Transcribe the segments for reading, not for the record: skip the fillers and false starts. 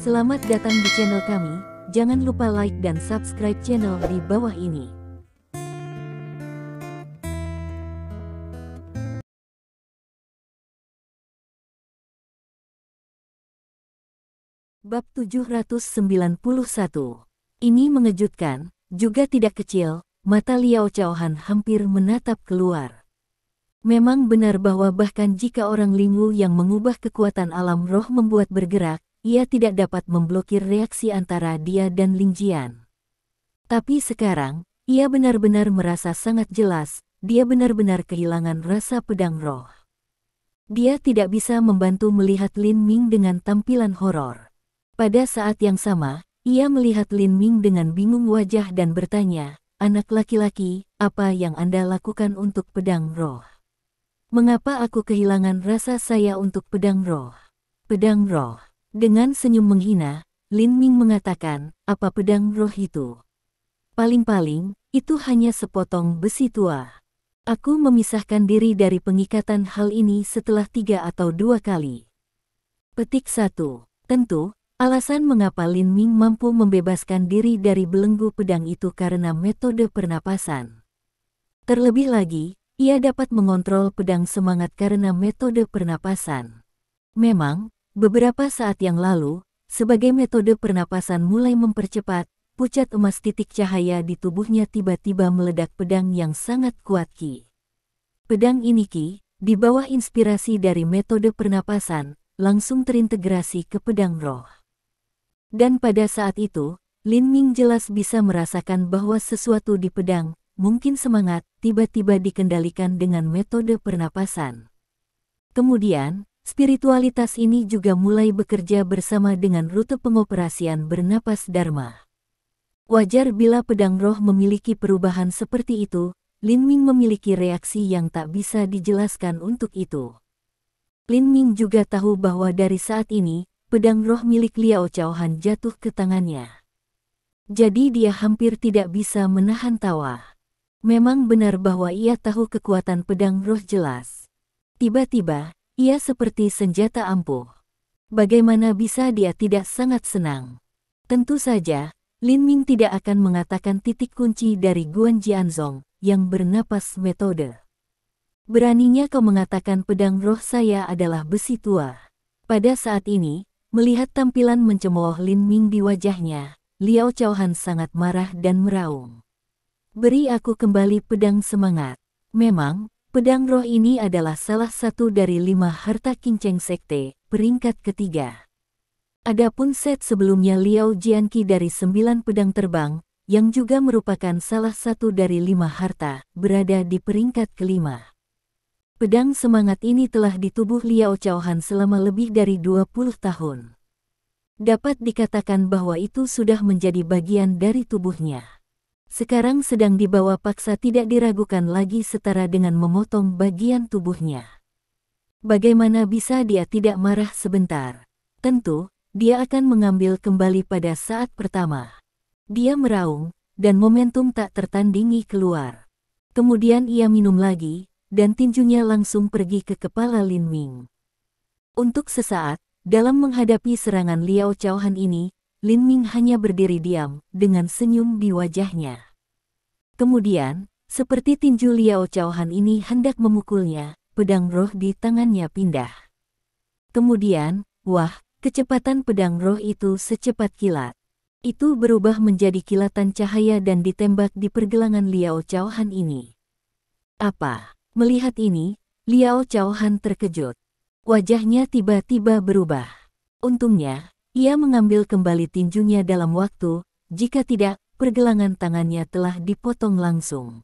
Selamat datang di channel kami, jangan lupa like dan subscribe channel di bawah ini. Bab 791. Ini mengejutkan, juga tidak kecil, mata Liao Chaohan hampir menatap keluar. Memang benar bahwa bahkan jika orang Lingwu yang mengubah kekuatan alam roh membuat bergerak, ia tidak dapat memblokir reaksi antara dia dan Ling Jian. Tapi sekarang, ia benar-benar merasa sangat jelas, dia benar-benar kehilangan rasa pedang roh. Dia tidak bisa membantu melihat Lin Ming dengan tampilan horor. Pada saat yang sama, ia melihat Lin Ming dengan bingung wajah dan bertanya, "Anak laki-laki, apa yang Anda lakukan untuk pedang roh? Mengapa aku kehilangan rasa saya untuk pedang roh?" Pedang roh. Dengan senyum menghina, Lin Ming mengatakan, "Apa pedang roh itu? Paling-paling, itu hanya sepotong besi tua. Aku memisahkan diri dari pengikatan hal ini setelah 3 atau 2 kali." Petik 1. Tentu, alasan mengapa Lin Ming mampu membebaskan diri dari belenggu pedang itu karena metode pernapasan. Terlebih lagi, ia dapat mengontrol pedang semangat karena metode pernapasan. Memang, beberapa saat yang lalu, sebagai metode pernapasan mulai mempercepat, pucat emas titik cahaya di tubuhnya tiba-tiba meledak pedang yang sangat kuat Ki. Pedang ini Ki, di bawah inspirasi dari metode pernapasan, langsung terintegrasi ke pedang roh. Dan pada saat itu, Lin Ming jelas bisa merasakan bahwa sesuatu di pedang, mungkin semangat, tiba-tiba dikendalikan dengan metode pernapasan. Kemudian, spiritualitas ini juga mulai bekerja bersama dengan rute pengoperasian bernapas Dharma. Wajar bila pedang roh memiliki perubahan seperti itu, Lin Ming memiliki reaksi yang tak bisa dijelaskan untuk itu. Lin Ming juga tahu bahwa dari saat ini, pedang roh milik Liao Chaohan jatuh ke tangannya. Jadi dia hampir tidak bisa menahan tawa. Memang benar bahwa ia tahu kekuatan pedang roh jelas. Tiba-tiba, ia seperti senjata ampuh. Bagaimana bisa dia tidak sangat senang? Tentu saja, Lin Ming tidak akan mengatakan titik kunci dari Guan Jianzong, yang bernapas metode. "Beraninya kau mengatakan pedang roh saya adalah besi tua?" Pada saat ini, melihat tampilan mencemooh Lin Ming di wajahnya, Liao Chaohan sangat marah dan meraung. "Beri aku kembali pedang semangat." Memang, pedang roh ini adalah salah satu dari 5 harta kinceng sekte, peringkat ketiga. Adapun set sebelumnya Liao Jianqi dari 9 pedang terbang, yang juga merupakan salah satu dari 5 harta, berada di peringkat kelima. Pedang semangat ini telah di tubuh Liao Chaohan selama lebih dari 20 tahun. Dapat dikatakan bahwa itu sudah menjadi bagian dari tubuhnya. Sekarang sedang dibawa paksa tidak diragukan lagi setara dengan memotong bagian tubuhnya. Bagaimana bisa dia tidak marah sebentar? Tentu, dia akan mengambil kembali pada saat pertama. Dia meraung, dan momentum tak tertandingi keluar. Kemudian ia minum lagi, dan tinjunya langsung pergi ke kepala Lin Ming. Untuk sesaat, dalam menghadapi serangan Liao Chaohan ini, Lin Ming hanya berdiri diam, dengan senyum di wajahnya. Kemudian, seperti tinju Liao Chaohan ini hendak memukulnya, pedang roh di tangannya pindah. Kemudian, wah, kecepatan pedang roh itu secepat kilat. Itu berubah menjadi kilatan cahaya dan ditembak di pergelangan Liao Chaohan ini. Apa? Melihat ini, Liao Chaohan terkejut. Wajahnya tiba-tiba berubah. Untungnya, ia mengambil kembali tinjunya dalam waktu, jika tidak, pergelangan tangannya telah dipotong langsung.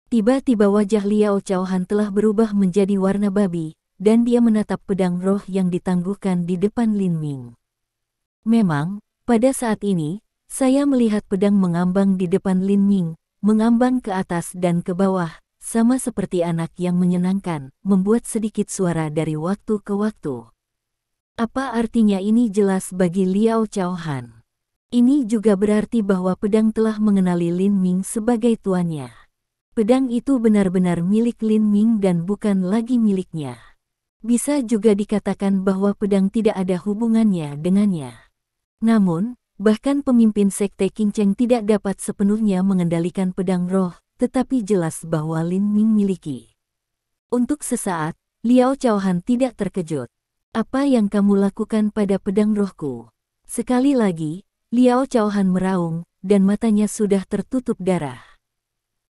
Tiba-tiba wajah Liao Chaohan telah berubah menjadi warna babi, dan dia menatap pedang roh yang ditangguhkan di depan Lin Ming. Memang, pada saat ini, saya melihat pedang mengambang di depan Lin Ming, mengambang ke atas dan ke bawah, sama seperti anak yang menyenangkan, membuat sedikit suara dari waktu ke waktu. Apa artinya ini jelas bagi Liao Chaohan? Ini juga berarti bahwa pedang telah mengenali Lin Ming sebagai tuannya. Pedang itu benar-benar milik Lin Ming dan bukan lagi miliknya. Bisa juga dikatakan bahwa pedang tidak ada hubungannya dengannya. Namun, bahkan pemimpin sekte Qingcheng tidak dapat sepenuhnya mengendalikan pedang roh, tetapi jelas bahwa Lin Ming miliki. Untuk sesaat, Liao Chaohan tidak terkejut. Apa yang kamu lakukan pada pedang rohku? Sekali lagi, Liao Chaohan meraung, dan matanya sudah tertutup darah.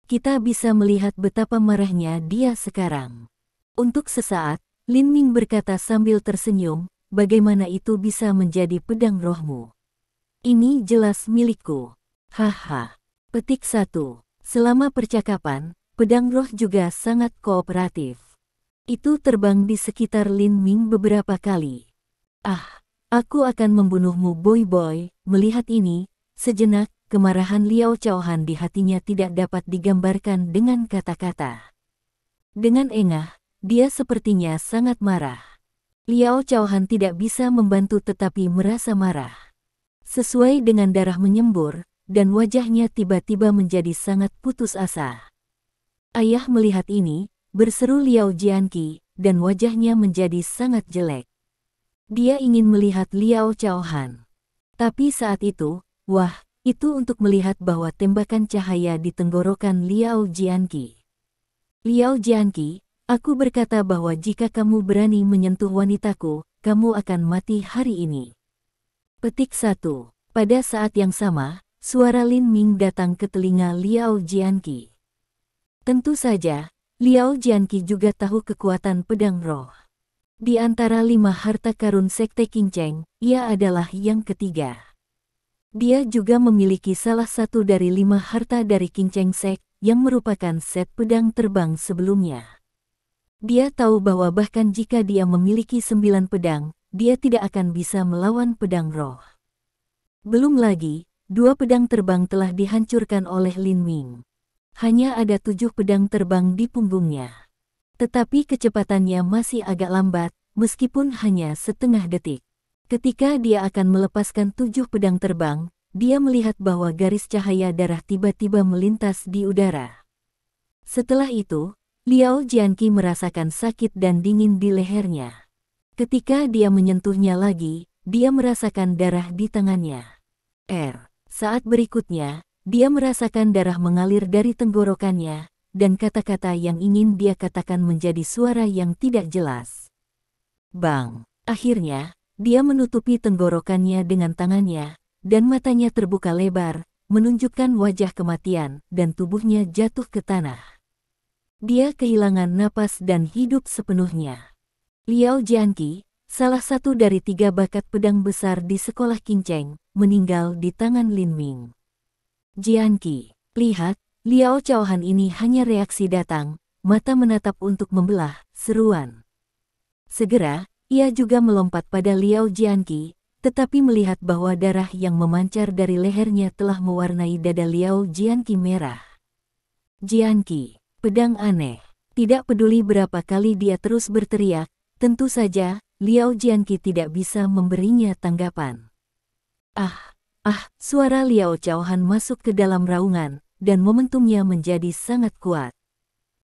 Kita bisa melihat betapa marahnya dia sekarang. Untuk sesaat, Lin Ming berkata sambil tersenyum, bagaimana itu bisa menjadi pedang rohmu? Ini jelas milikku. Haha. Petik 1. Selama percakapan, pedang roh juga sangat kooperatif. Itu terbang di sekitar Lin Ming beberapa kali. Ah, aku akan membunuhmu boy-boy. Melihat ini, sejenak, kemarahan Liao Chaohan di hatinya tidak dapat digambarkan dengan kata-kata. Dengan engah, dia sepertinya sangat marah. Liao Chaohan tidak bisa membantu tetapi merasa marah. Sesuai dengan darah menyembur, dan wajahnya tiba-tiba menjadi sangat putus asa. Ayah melihat ini, berseru Liao Jianqi, dan wajahnya menjadi sangat jelek. Dia ingin melihat Liao Chaohan. Tapi saat itu, wah, itu untuk melihat bahwa tembakan cahaya di tenggorokan Liao Jianqi. Liao Jianqi, aku berkata bahwa jika kamu berani menyentuh wanitaku, kamu akan mati hari ini. Petik 1. Pada saat yang sama, suara Lin Ming datang ke telinga Liao Jianqi. Tentu saja, Liao Jianqi juga tahu kekuatan pedang roh. Di antara 5 harta karun sekte Qingcheng, ia adalah yang ketiga. Dia juga memiliki salah satu dari 5 harta dari Qingcheng Sek, yang merupakan set pedang terbang sebelumnya. Dia tahu bahwa bahkan jika dia memiliki 9 pedang, dia tidak akan bisa melawan pedang roh. Belum lagi, 2 pedang terbang telah dihancurkan oleh Lin Ming. Hanya ada 7 pedang terbang di punggungnya. Tetapi kecepatannya masih agak lambat, meskipun hanya setengah detik. Ketika dia akan melepaskan 7 pedang terbang, dia melihat bahwa garis cahaya darah tiba-tiba melintas di udara. Setelah itu, Liao Jianqi merasakan sakit dan dingin di lehernya. Ketika dia menyentuhnya lagi, dia merasakan darah di tangannya. Saat berikutnya, dia merasakan darah mengalir dari tenggorokannya, dan kata-kata yang ingin dia katakan menjadi suara yang tidak jelas. Bang! Akhirnya, dia menutupi tenggorokannya dengan tangannya, dan matanya terbuka lebar, menunjukkan wajah kematian, dan tubuhnya jatuh ke tanah. Dia kehilangan napas dan hidup sepenuhnya. Liao Jianqi, salah satu dari 3 bakat pedang besar di sekolah Qingcheng, meninggal di tangan Lin Ming. Jianqi, lihat, Liao Chaohan ini hanya reaksi datang, mata menatap untuk membelah, seruan. Segera, ia juga melompat pada Liao Jianqi, tetapi melihat bahwa darah yang memancar dari lehernya telah mewarnai dada Liao Jianqi merah. Jianqi, pedang aneh. Tidak peduli berapa kali dia terus berteriak, tentu saja, Liao Jianqi tidak bisa memberinya tanggapan. Suara Liao Chaohan masuk ke dalam raungan, dan momentumnya menjadi sangat kuat.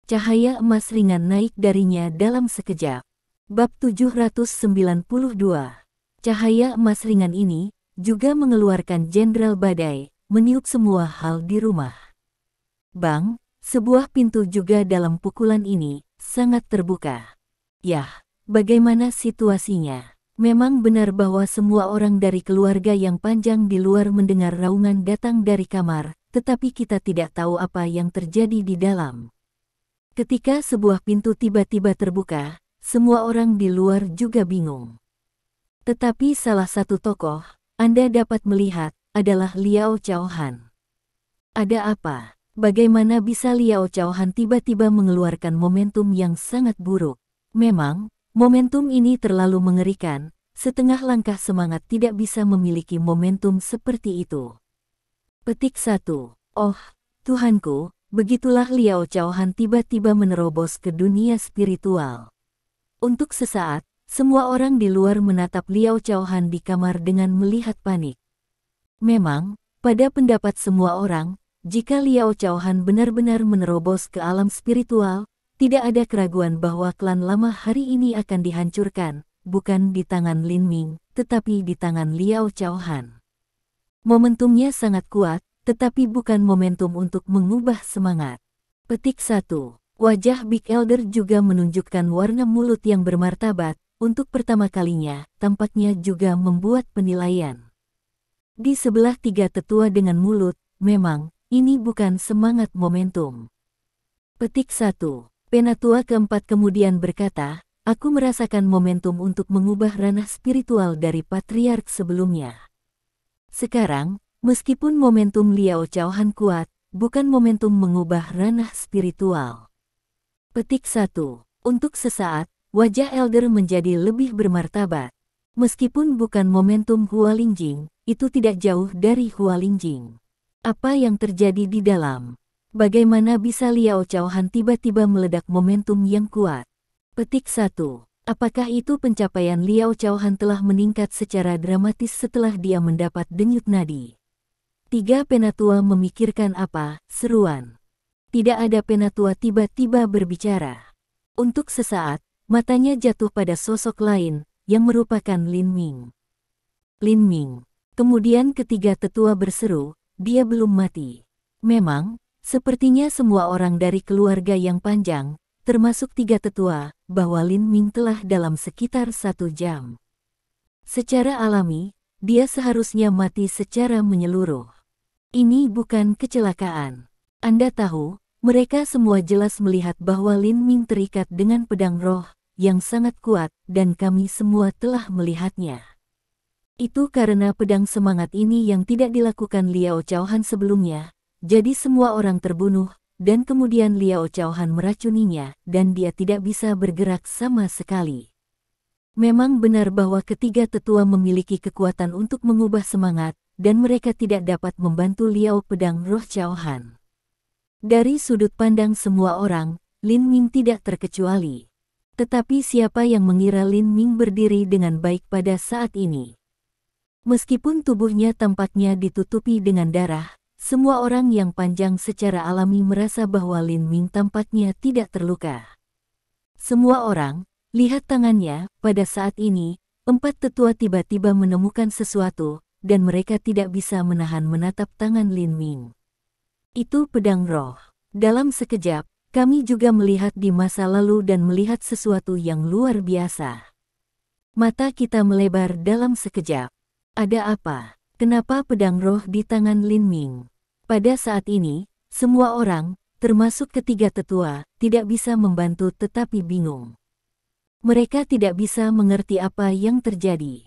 Cahaya emas ringan naik darinya dalam sekejap. Bab 792. Cahaya emas ringan ini, juga mengeluarkan Jenderal Badai, meniup semua hal di rumah. Bang, sebuah pintu juga dalam pukulan ini, sangat terbuka. Yah. Bagaimana situasinya? Memang benar bahwa semua orang dari keluarga yang panjang di luar mendengar raungan datang dari kamar, tetapi kita tidak tahu apa yang terjadi di dalam. Ketika sebuah pintu tiba-tiba terbuka, semua orang di luar juga bingung. Tetapi salah satu tokoh, Anda dapat melihat, adalah Liao Chaohan. Ada apa? Bagaimana bisa Liao Chaohan tiba-tiba mengeluarkan momentum yang sangat buruk? Memang, momentum ini terlalu mengerikan, setengah langkah semangat tidak bisa memiliki momentum seperti itu. Petik 1. Oh, Tuhanku, begitulah Liao Chaohan tiba-tiba menerobos ke dunia spiritual. Untuk sesaat, semua orang di luar menatap Liao Chaohan di kamar dengan melihat panik. Memang, pada pendapat semua orang, jika Liao Chaohan benar-benar menerobos ke alam spiritual, tidak ada keraguan bahwa klan lama hari ini akan dihancurkan, bukan di tangan Lin Ming, tetapi di tangan Liao Chaohan. Momentumnya sangat kuat, tetapi bukan momentum untuk mengubah semangat. Petik 1. Wajah Big Elder juga menunjukkan warna mulut yang bermartabat, untuk pertama kalinya, tampaknya juga membuat penilaian. Di sebelah tiga tetua dengan mulut, memang, ini bukan semangat momentum. Petik 1. Penatua keempat kemudian berkata, aku merasakan momentum untuk mengubah ranah spiritual dari patriark sebelumnya. Sekarang, meskipun momentum Liao Chaohan kuat, bukan momentum mengubah ranah spiritual. Petik 1. Untuk sesaat, wajah Elder menjadi lebih bermartabat. Meskipun bukan momentum Hualingjing, itu tidak jauh dari Hualingjing. Apa yang terjadi di dalam? Bagaimana bisa Liao Chaohan tiba-tiba meledak momentum yang kuat? Petik 1. Apakah itu pencapaian Liao Chaohan telah meningkat secara dramatis setelah dia mendapat denyut nadi? Tiga penatua memikirkan apa, seruan. Tidak ada penatua tiba-tiba berbicara. Untuk sesaat, matanya jatuh pada sosok lain, yang merupakan Lin Ming. Lin Ming. Kemudian ketiga tetua berseru, dia belum mati. Memang, sepertinya semua orang dari keluarga yang panjang, termasuk tiga tetua, bahwa Lin Ming telah dalam sekitar 1 jam. Secara alami, dia seharusnya mati secara menyeluruh. Ini bukan kecelakaan. Anda tahu, mereka semua jelas melihat bahwa Lin Ming terikat dengan pedang roh, yang sangat kuat, dan kami semua telah melihatnya. Itu karena pedang semangat ini yang tidak dilakukan Liao Chaohan sebelumnya, jadi semua orang terbunuh, dan kemudian Liao Chaohan meracuninya, dan dia tidak bisa bergerak sama sekali. Memang benar bahwa ketiga tetua memiliki kekuatan untuk mengubah semangat, dan mereka tidak dapat membantu Liao pedang roh Chaohan. Dari sudut pandang semua orang, Lin Ming tidak terkecuali. Tetapi siapa yang mengira Lin Ming berdiri dengan baik pada saat ini? Meskipun tubuhnya tampaknya ditutupi dengan darah, semua orang yang panjang secara alami merasa bahwa Lin Ming tampaknya tidak terluka. Semua orang, lihat tangannya, pada saat ini, empat tetua tiba-tiba menemukan sesuatu, dan mereka tidak bisa menahan menatap tangan Lin Ming. Itu pedang roh. Dalam sekejap, kami juga melihat di masa lalu dan melihat sesuatu yang luar biasa. Mata kita melebar dalam sekejap. Ada apa? Kenapa pedang roh di tangan Lin Ming? Pada saat ini, semua orang, termasuk ketiga tetua, tidak bisa membantu tetapi bingung. Mereka tidak bisa mengerti apa yang terjadi.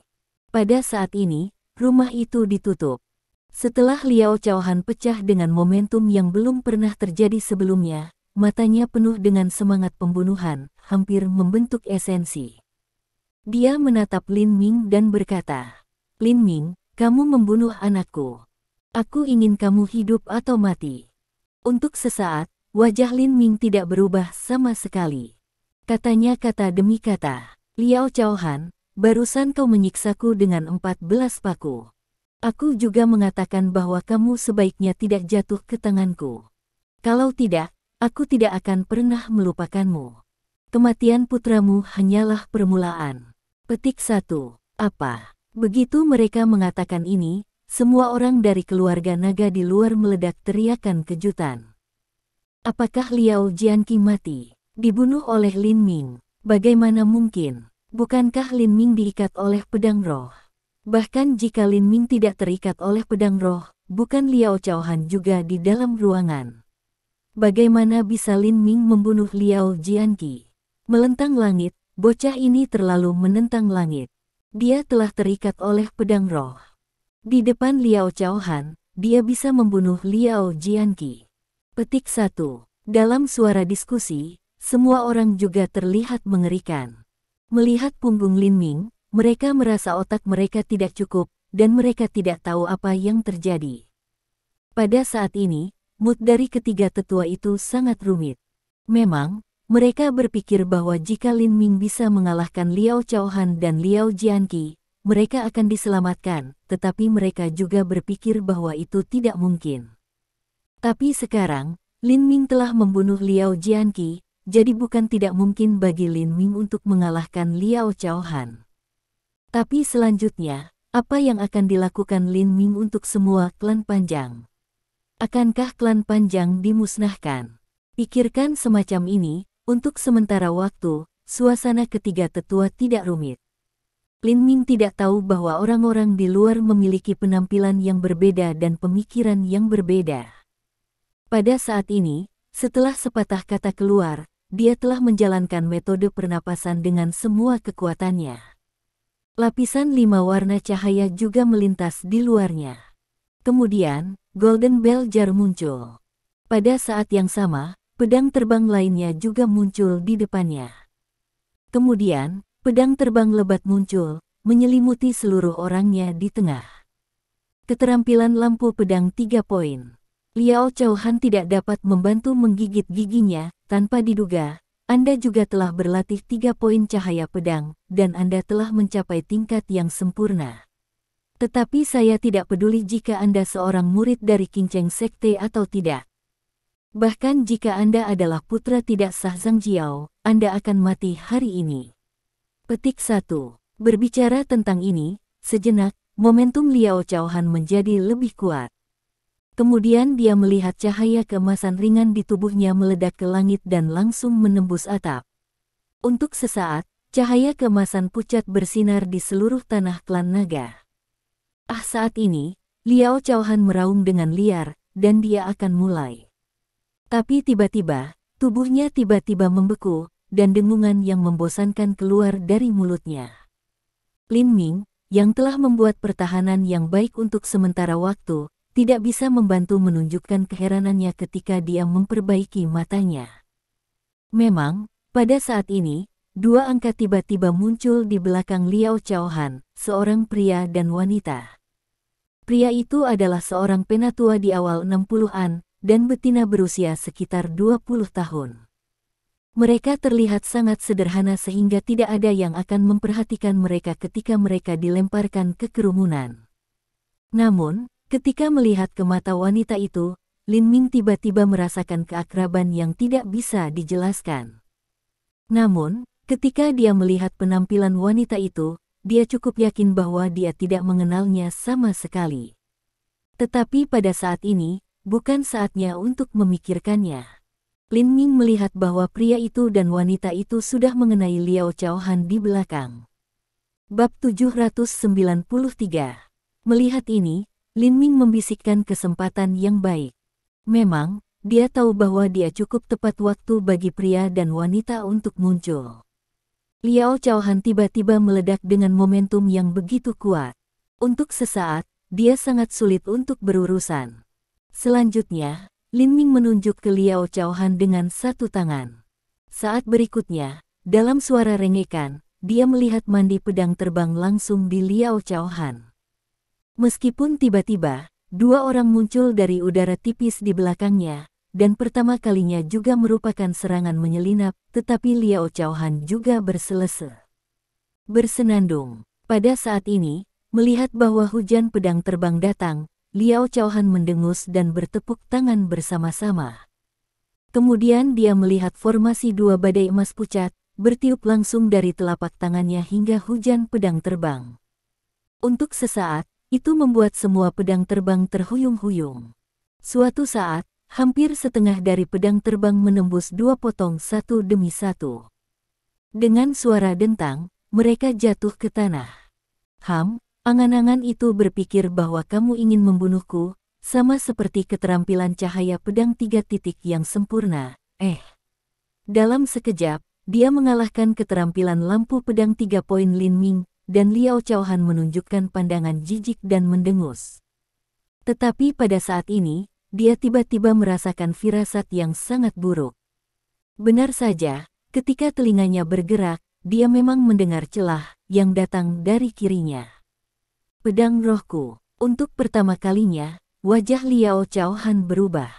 Pada saat ini, rumah itu ditutup. Setelah Liao Chaohan pecah dengan momentum yang belum pernah terjadi sebelumnya, matanya penuh dengan semangat pembunuhan, hampir membentuk esensi. Dia menatap Lin Ming dan berkata, Lin Ming, kamu membunuh anakku. Aku ingin kamu hidup atau mati. Untuk sesaat, wajah Lin Ming tidak berubah sama sekali. Katanya kata demi kata, Liao Chaohan, barusan kau menyiksaku dengan 14 paku. Aku juga mengatakan bahwa kamu sebaiknya tidak jatuh ke tanganku. Kalau tidak, aku tidak akan pernah melupakanmu. Kematian putramu hanyalah permulaan. Petik 1. Apa? Begitu mereka mengatakan ini, semua orang dari keluarga naga di luar meledak teriakan kejutan. Apakah Liao Jianqi mati? Dibunuh oleh Lin Ming? Bagaimana mungkin? Bukankah Lin Ming diikat oleh pedang roh? Bahkan jika Lin Ming tidak terikat oleh pedang roh, bukan Liao Chaohan juga di dalam ruangan. Bagaimana bisa Lin Ming membunuh Liao Jianqi? Melentang langit, bocah ini terlalu menentang langit. Dia telah terikat oleh pedang roh. Di depan Liao Chaohan, dia bisa membunuh Liao Jianqi. Petik 1. Dalam suara diskusi, semua orang juga terlihat mengerikan. Melihat punggung Lin Ming, mereka merasa otak mereka tidak cukup, dan mereka tidak tahu apa yang terjadi. Pada saat ini, mood dari ketiga tetua itu sangat rumit. Memang, mereka berpikir bahwa jika Lin Ming bisa mengalahkan Liao Chaohan dan Liao Jianqi, mereka akan diselamatkan, tetapi mereka juga berpikir bahwa itu tidak mungkin. Tapi sekarang, Lin Ming telah membunuh Liao Jianqi, jadi bukan tidak mungkin bagi Lin Ming untuk mengalahkan Liao Chaohan. Tapi selanjutnya, apa yang akan dilakukan Lin Ming untuk semua klan Panjang? Akankah klan Panjang dimusnahkan? Pikirkan semacam ini, untuk sementara waktu, suasana ketiga tetua tidak rumit. Lin Ming tidak tahu bahwa orang-orang di luar memiliki penampilan yang berbeda dan pemikiran yang berbeda. Pada saat ini, setelah sepatah kata keluar, dia telah menjalankan metode pernapasan dengan semua kekuatannya. Lapisan 5 warna cahaya juga melintas di luarnya. Kemudian, Golden Bell Jar muncul. Pada saat yang sama, pedang terbang lainnya juga muncul di depannya. Kemudian, pedang terbang lebat muncul, menyelimuti seluruh orangnya di tengah. Keterampilan lampu pedang 3 poin. Liao Chao-han tidak dapat membantu menggigit giginya, tanpa diduga, Anda juga telah berlatih 3 poin cahaya pedang, dan Anda telah mencapai tingkat yang sempurna. Tetapi saya tidak peduli jika Anda seorang murid dari Qingcheng Sekte atau tidak. Bahkan jika Anda adalah putra tidak sah Zhang Jiao, Anda akan mati hari ini. Petik 1. Berbicara tentang ini, sejenak, momentum Liao Chao-han menjadi lebih kuat. Kemudian dia melihat cahaya keemasan ringan di tubuhnya meledak ke langit dan langsung menembus atap. Untuk sesaat, cahaya keemasan pucat bersinar di seluruh tanah klan naga. Saat ini, Liao Chao-han meraung dengan liar, dan dia akan mulai. Tapi tiba-tiba, tubuhnya tiba-tiba membeku, dan dengungan yang membosankan keluar dari mulutnya. Lin Ming, yang telah membuat pertahanan yang baik untuk sementara waktu, tidak bisa membantu menunjukkan keheranannya ketika dia memperbaiki matanya. Memang, pada saat ini, 2 angka tiba-tiba muncul di belakang Liao Chao-han, seorang pria dan wanita. Pria itu adalah seorang penatua di awal 60-an, dan betina berusia sekitar 20 tahun. Mereka terlihat sangat sederhana sehingga tidak ada yang akan memperhatikan mereka ketika mereka dilemparkan ke kerumunan. Namun, ketika melihat ke mata wanita itu, Lin Ming tiba-tiba merasakan keakraban yang tidak bisa dijelaskan. Namun, ketika dia melihat penampilan wanita itu, dia cukup yakin bahwa dia tidak mengenalnya sama sekali. Tetapi pada saat ini, bukan saatnya untuk memikirkannya. Lin Ming melihat bahwa pria itu dan wanita itu sudah mengenai Liao Chao-han di belakang. Bab 793. Melihat ini, Lin Ming membisikkan kesempatan yang baik. Memang, dia tahu bahwa dia cukup tepat waktu bagi pria dan wanita untuk muncul. Liao Chao-han tiba-tiba meledak dengan momentum yang begitu kuat. Untuk sesaat, dia sangat sulit untuk berurusan. Selanjutnya, Lin Ming menunjuk ke Liao Chao-han dengan satu tangan. Saat berikutnya, dalam suara rengekan, dia melihat mandi pedang terbang langsung di Liao Chao-han. Meskipun tiba-tiba, 2 orang muncul dari udara tipis di belakangnya, dan pertama kalinya juga merupakan serangan menyelinap, tetapi Liao Chao-han juga bersenandung. Pada saat ini, melihat bahwa hujan pedang terbang datang, Liao Chao-han mendengus dan bertepuk tangan bersama-sama. Kemudian dia melihat formasi 2 badai emas pucat, bertiup langsung dari telapak tangannya hingga hujan pedang terbang. Untuk sesaat, itu membuat semua pedang terbang terhuyung-huyung. Suatu saat, hampir setengah dari pedang terbang menembus 2 potong satu demi satu. Dengan suara dentang, mereka jatuh ke tanah. Angan-angan itu berpikir bahwa kamu ingin membunuhku, sama seperti keterampilan cahaya pedang 3 titik yang sempurna. Dalam sekejap, dia mengalahkan keterampilan lampu pedang 3 poin Lin Ming, dan Liao Chao-han menunjukkan pandangan jijik dan mendengus. Tetapi pada saat ini, dia tiba-tiba merasakan firasat yang sangat buruk. Benar saja, ketika telinganya bergerak, dia memang mendengar celah yang datang dari kirinya. Pedang rohku. Untuk pertama kalinya, wajah Liao Chao-han berubah.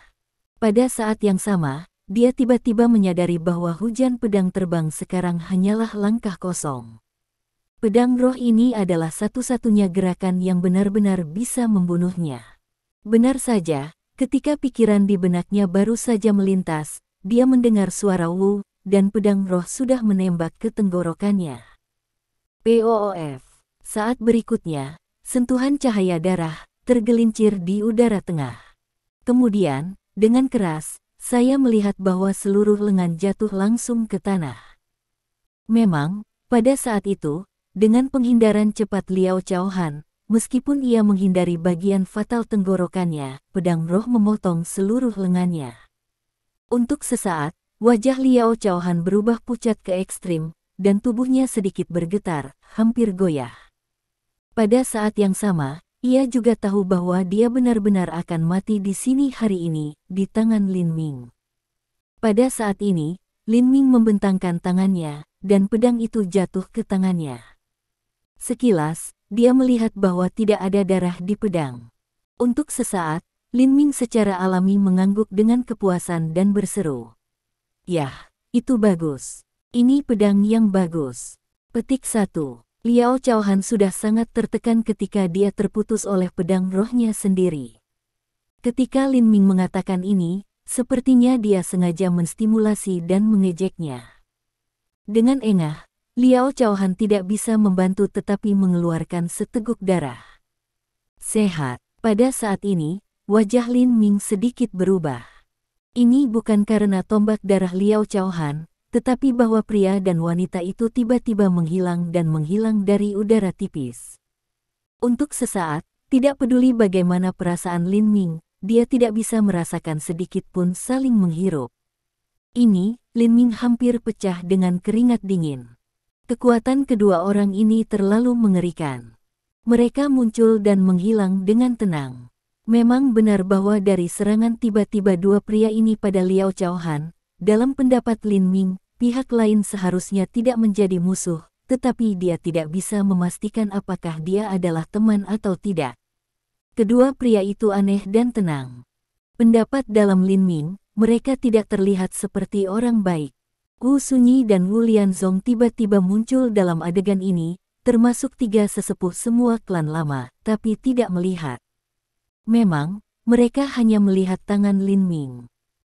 Pada saat yang sama, dia tiba-tiba menyadari bahwa hujan pedang terbang sekarang hanyalah langkah kosong. Pedang roh ini adalah satu-satunya gerakan yang benar-benar bisa membunuhnya. Benar saja, ketika pikiran di benaknya baru saja melintas, dia mendengar suara Wu, dan pedang roh sudah menembak ke tenggorokannya. POOF. Saat berikutnya, sentuhan cahaya darah tergelincir di udara tengah. Kemudian, dengan keras, saya melihat bahwa seluruh lengan jatuh langsung ke tanah. Memang, pada saat itu, dengan penghindaran cepat Liao Chaohan, meskipun ia menghindari bagian fatal tenggorokannya, pedang roh memotong seluruh lengannya. Untuk sesaat, wajah Liao Chaohan berubah pucat ke ekstrim, dan tubuhnya sedikit bergetar, hampir goyah. Pada saat yang sama, ia juga tahu bahwa dia benar-benar akan mati di sini hari ini, di tangan Lin Ming. Pada saat ini, Lin Ming membentangkan tangannya, dan pedang itu jatuh ke tangannya. Sekilas, dia melihat bahwa tidak ada darah di pedang. Untuk sesaat, Lin Ming secara alami mengangguk dengan kepuasan dan berseru. "Yah, itu bagus. Ini pedang yang bagus." Petik 1. Liao Chaohan sudah sangat tertekan ketika dia terputus oleh pedang rohnya sendiri. Ketika Lin Ming mengatakan ini, sepertinya dia sengaja menstimulasi dan mengejeknya. Dengan engah, Liao Chaohan tidak bisa membantu tetapi mengeluarkan seteguk darah. Sehat. Pada saat ini, wajah Lin Ming sedikit berubah. Ini bukan karena tombak darah Liao Chaohan, tetapi bahwa pria dan wanita itu tiba-tiba menghilang dan menghilang dari udara tipis. Untuk sesaat, tidak peduli bagaimana perasaan Lin Ming, dia tidak bisa merasakan sedikit pun saling menghirup. Ini, Lin Ming hampir pecah dengan keringat dingin. Kekuatan kedua orang ini terlalu mengerikan. Mereka muncul dan menghilang dengan tenang. Memang benar bahwa dari serangan tiba-tiba dua pria ini pada Liao Chaohan, dalam pendapat Lin Ming, pihak lain seharusnya tidak menjadi musuh, tetapi dia tidak bisa memastikan apakah dia adalah teman atau tidak. Kedua pria itu aneh dan tenang. Pendapat dalam Lin Ming, mereka tidak terlihat seperti orang baik. Wu Sunyi dan Wu Lianzong tiba-tiba muncul dalam adegan ini, termasuk tiga sesepuh semua klan lama, tapi tidak melihat. Memang, mereka hanya melihat tangan Lin Ming.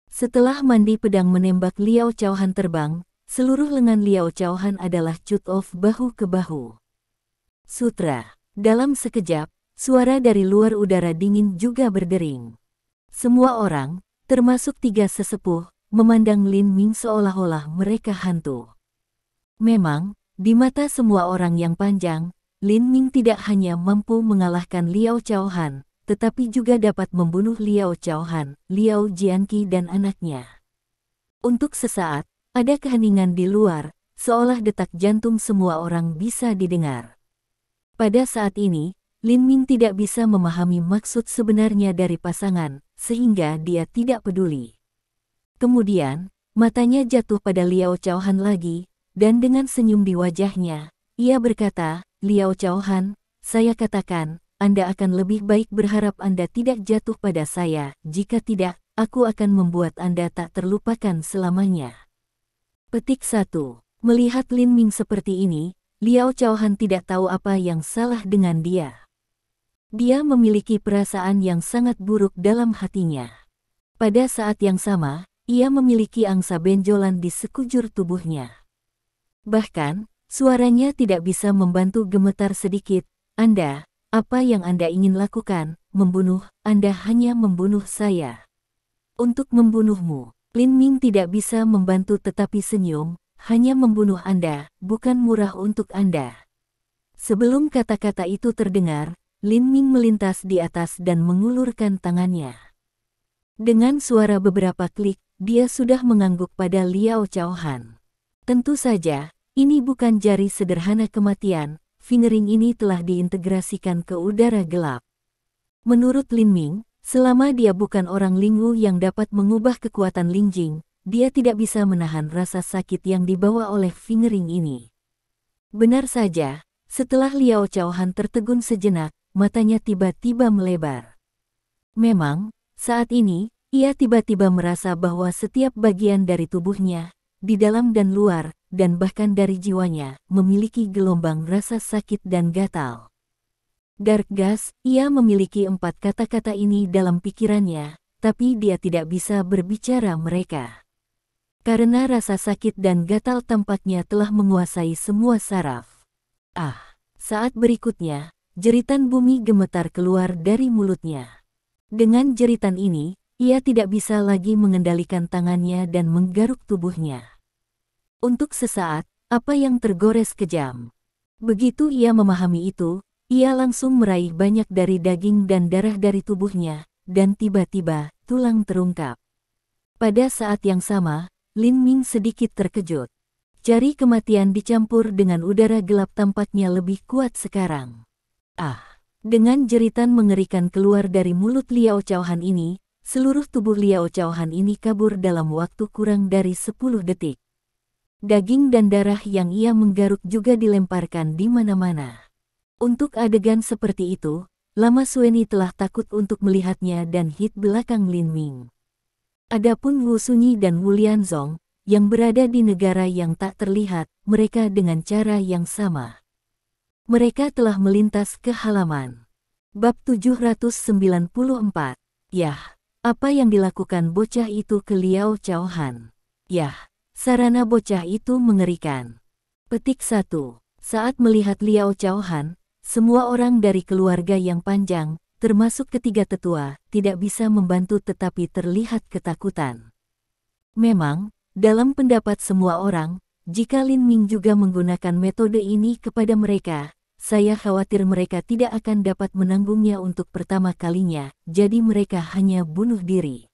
Setelah mandi pedang menembak Liao Chaohan terbang, seluruh lengan Liao Chaohan adalah cut off bahu ke bahu. Sutra. Dalam sekejap, suara dari luar udara dingin juga berdering. Semua orang, termasuk tiga sesepuh, memandang Lin Ming seolah-olah mereka hantu. Memang, di mata semua orang yang panjang, Lin Ming tidak hanya mampu mengalahkan Liao Chaohan, tetapi juga dapat membunuh Liao Chaohan, Liao Jianqi dan anaknya. Untuk sesaat, ada keheningan di luar, seolah detak jantung semua orang bisa didengar. Pada saat ini, Lin Ming tidak bisa memahami maksud sebenarnya dari pasangan, sehingga dia tidak peduli. Kemudian, matanya jatuh pada Liao Chaohan lagi, dan dengan senyum di wajahnya, ia berkata, "Liao Chaohan, saya katakan, Anda akan lebih baik berharap Anda tidak jatuh pada saya, jika tidak, aku akan membuat Anda tak terlupakan selamanya." Petik 1. Melihat Lin Ming seperti ini, Liao Chaohan tidak tahu apa yang salah dengan dia. Dia memiliki perasaan yang sangat buruk dalam hatinya. Pada saat yang sama, ia memiliki angsa benjolan di sekujur tubuhnya. Bahkan, suaranya tidak bisa membantu gemetar sedikit. "Anda, apa yang Anda ingin lakukan? Membunuh? Anda hanya membunuh saya." "Untuk membunuhmu." Lin Ming tidak bisa membantu tetapi senyum, "hanya membunuh Anda, bukan murah untuk Anda." Sebelum kata-kata itu terdengar, Lin Ming melintas di atas dan mengulurkan tangannya. Dengan suara beberapa klik, dia sudah mengangguk pada Liao Chaohan. Tentu saja, ini bukan jari sederhana kematian. Fingering ini telah diintegrasikan ke udara gelap. Menurut Lin Ming, selama dia bukan orang Lingwu yang dapat mengubah kekuatan Lingjing, dia tidak bisa menahan rasa sakit yang dibawa oleh fingering ini. Benar saja, setelah Liao Chaohan tertegun sejenak, matanya tiba-tiba melebar. Memang, saat ini, ia tiba-tiba merasa bahwa setiap bagian dari tubuhnya, di dalam dan luar, dan bahkan dari jiwanya, memiliki gelombang rasa sakit dan gatal. Dark Gas, ia memiliki 4 kata-kata ini dalam pikirannya, tapi dia tidak bisa berbicara mereka. Karena rasa sakit dan gatal tampaknya telah menguasai semua saraf. Saat berikutnya, jeritan bumi gemetar keluar dari mulutnya. Dengan jeritan ini, ia tidak bisa lagi mengendalikan tangannya dan menggaruk tubuhnya. Untuk sesaat, apa yang tergores kejam. Begitu ia memahami itu, ia langsung meraih banyak dari daging dan darah dari tubuhnya, dan tiba-tiba, tulang terungkap. Pada saat yang sama, Lin Ming sedikit terkejut. Jari kematian dicampur dengan udara gelap tampaknya lebih kuat sekarang. Ah! Dengan jeritan mengerikan keluar dari mulut Liao Chaohan ini, seluruh tubuh Liao Chaohan ini kabur dalam waktu kurang dari 10 detik. Daging dan darah yang ia menggaruk juga dilemparkan di mana-mana. Untuk adegan seperti itu, Lama Sueni telah takut untuk melihatnya dan hit belakang Lin Ming. Adapun Wu Sunyi dan Wu Lianzong, yang berada di negara yang tak terlihat, mereka dengan cara yang sama. Mereka telah melintas ke halaman. Bab 794. Yah, apa yang dilakukan bocah itu ke Liao Chaohan? Yah, sarana bocah itu mengerikan. Petik 1. Saat melihat Liao Chaohan, semua orang dari keluarga yang panjang, termasuk ketiga tetua, tidak bisa membantu tetapi terlihat ketakutan. Memang, dalam pendapat semua orang, jika Lin Ming juga menggunakan metode ini kepada mereka, saya khawatir mereka tidak akan dapat menanggungnya untuk pertama kalinya, jadi mereka hanya bunuh diri.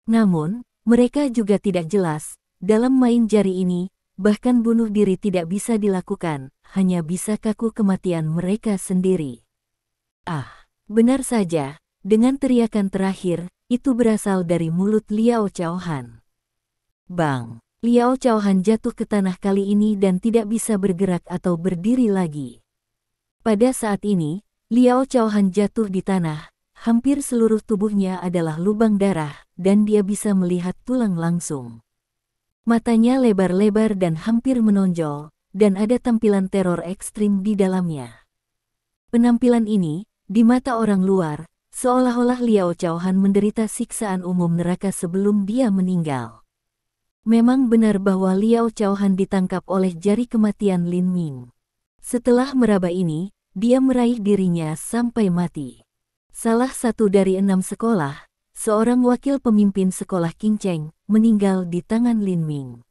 Namun, mereka juga tidak jelas, dalam main jari ini, bahkan bunuh diri tidak bisa dilakukan, hanya bisa kaku kematian mereka sendiri. Ah, benar saja, dengan teriakan terakhir, itu berasal dari mulut Liao Chaohan. Bang! Liao Chaohan jatuh ke tanah kali ini dan tidak bisa bergerak atau berdiri lagi. Pada saat ini, Liao Chaohan jatuh di tanah, hampir seluruh tubuhnya adalah lubang darah, dan dia bisa melihat tulang langsung. Matanya lebar-lebar dan hampir menonjol, dan ada tampilan teror ekstrim di dalamnya. Penampilan ini, di mata orang luar, seolah-olah Liao Chaohan menderita siksaan umum neraka sebelum dia meninggal. Memang benar bahwa Liao Chaohan ditangkap oleh jari kematian Lin Ming. Setelah meraba ini, dia meraih dirinya sampai mati. Salah satu dari 6 sekolah, seorang wakil pemimpin sekolah Qing Cheng, meninggal di tangan Lin Ming.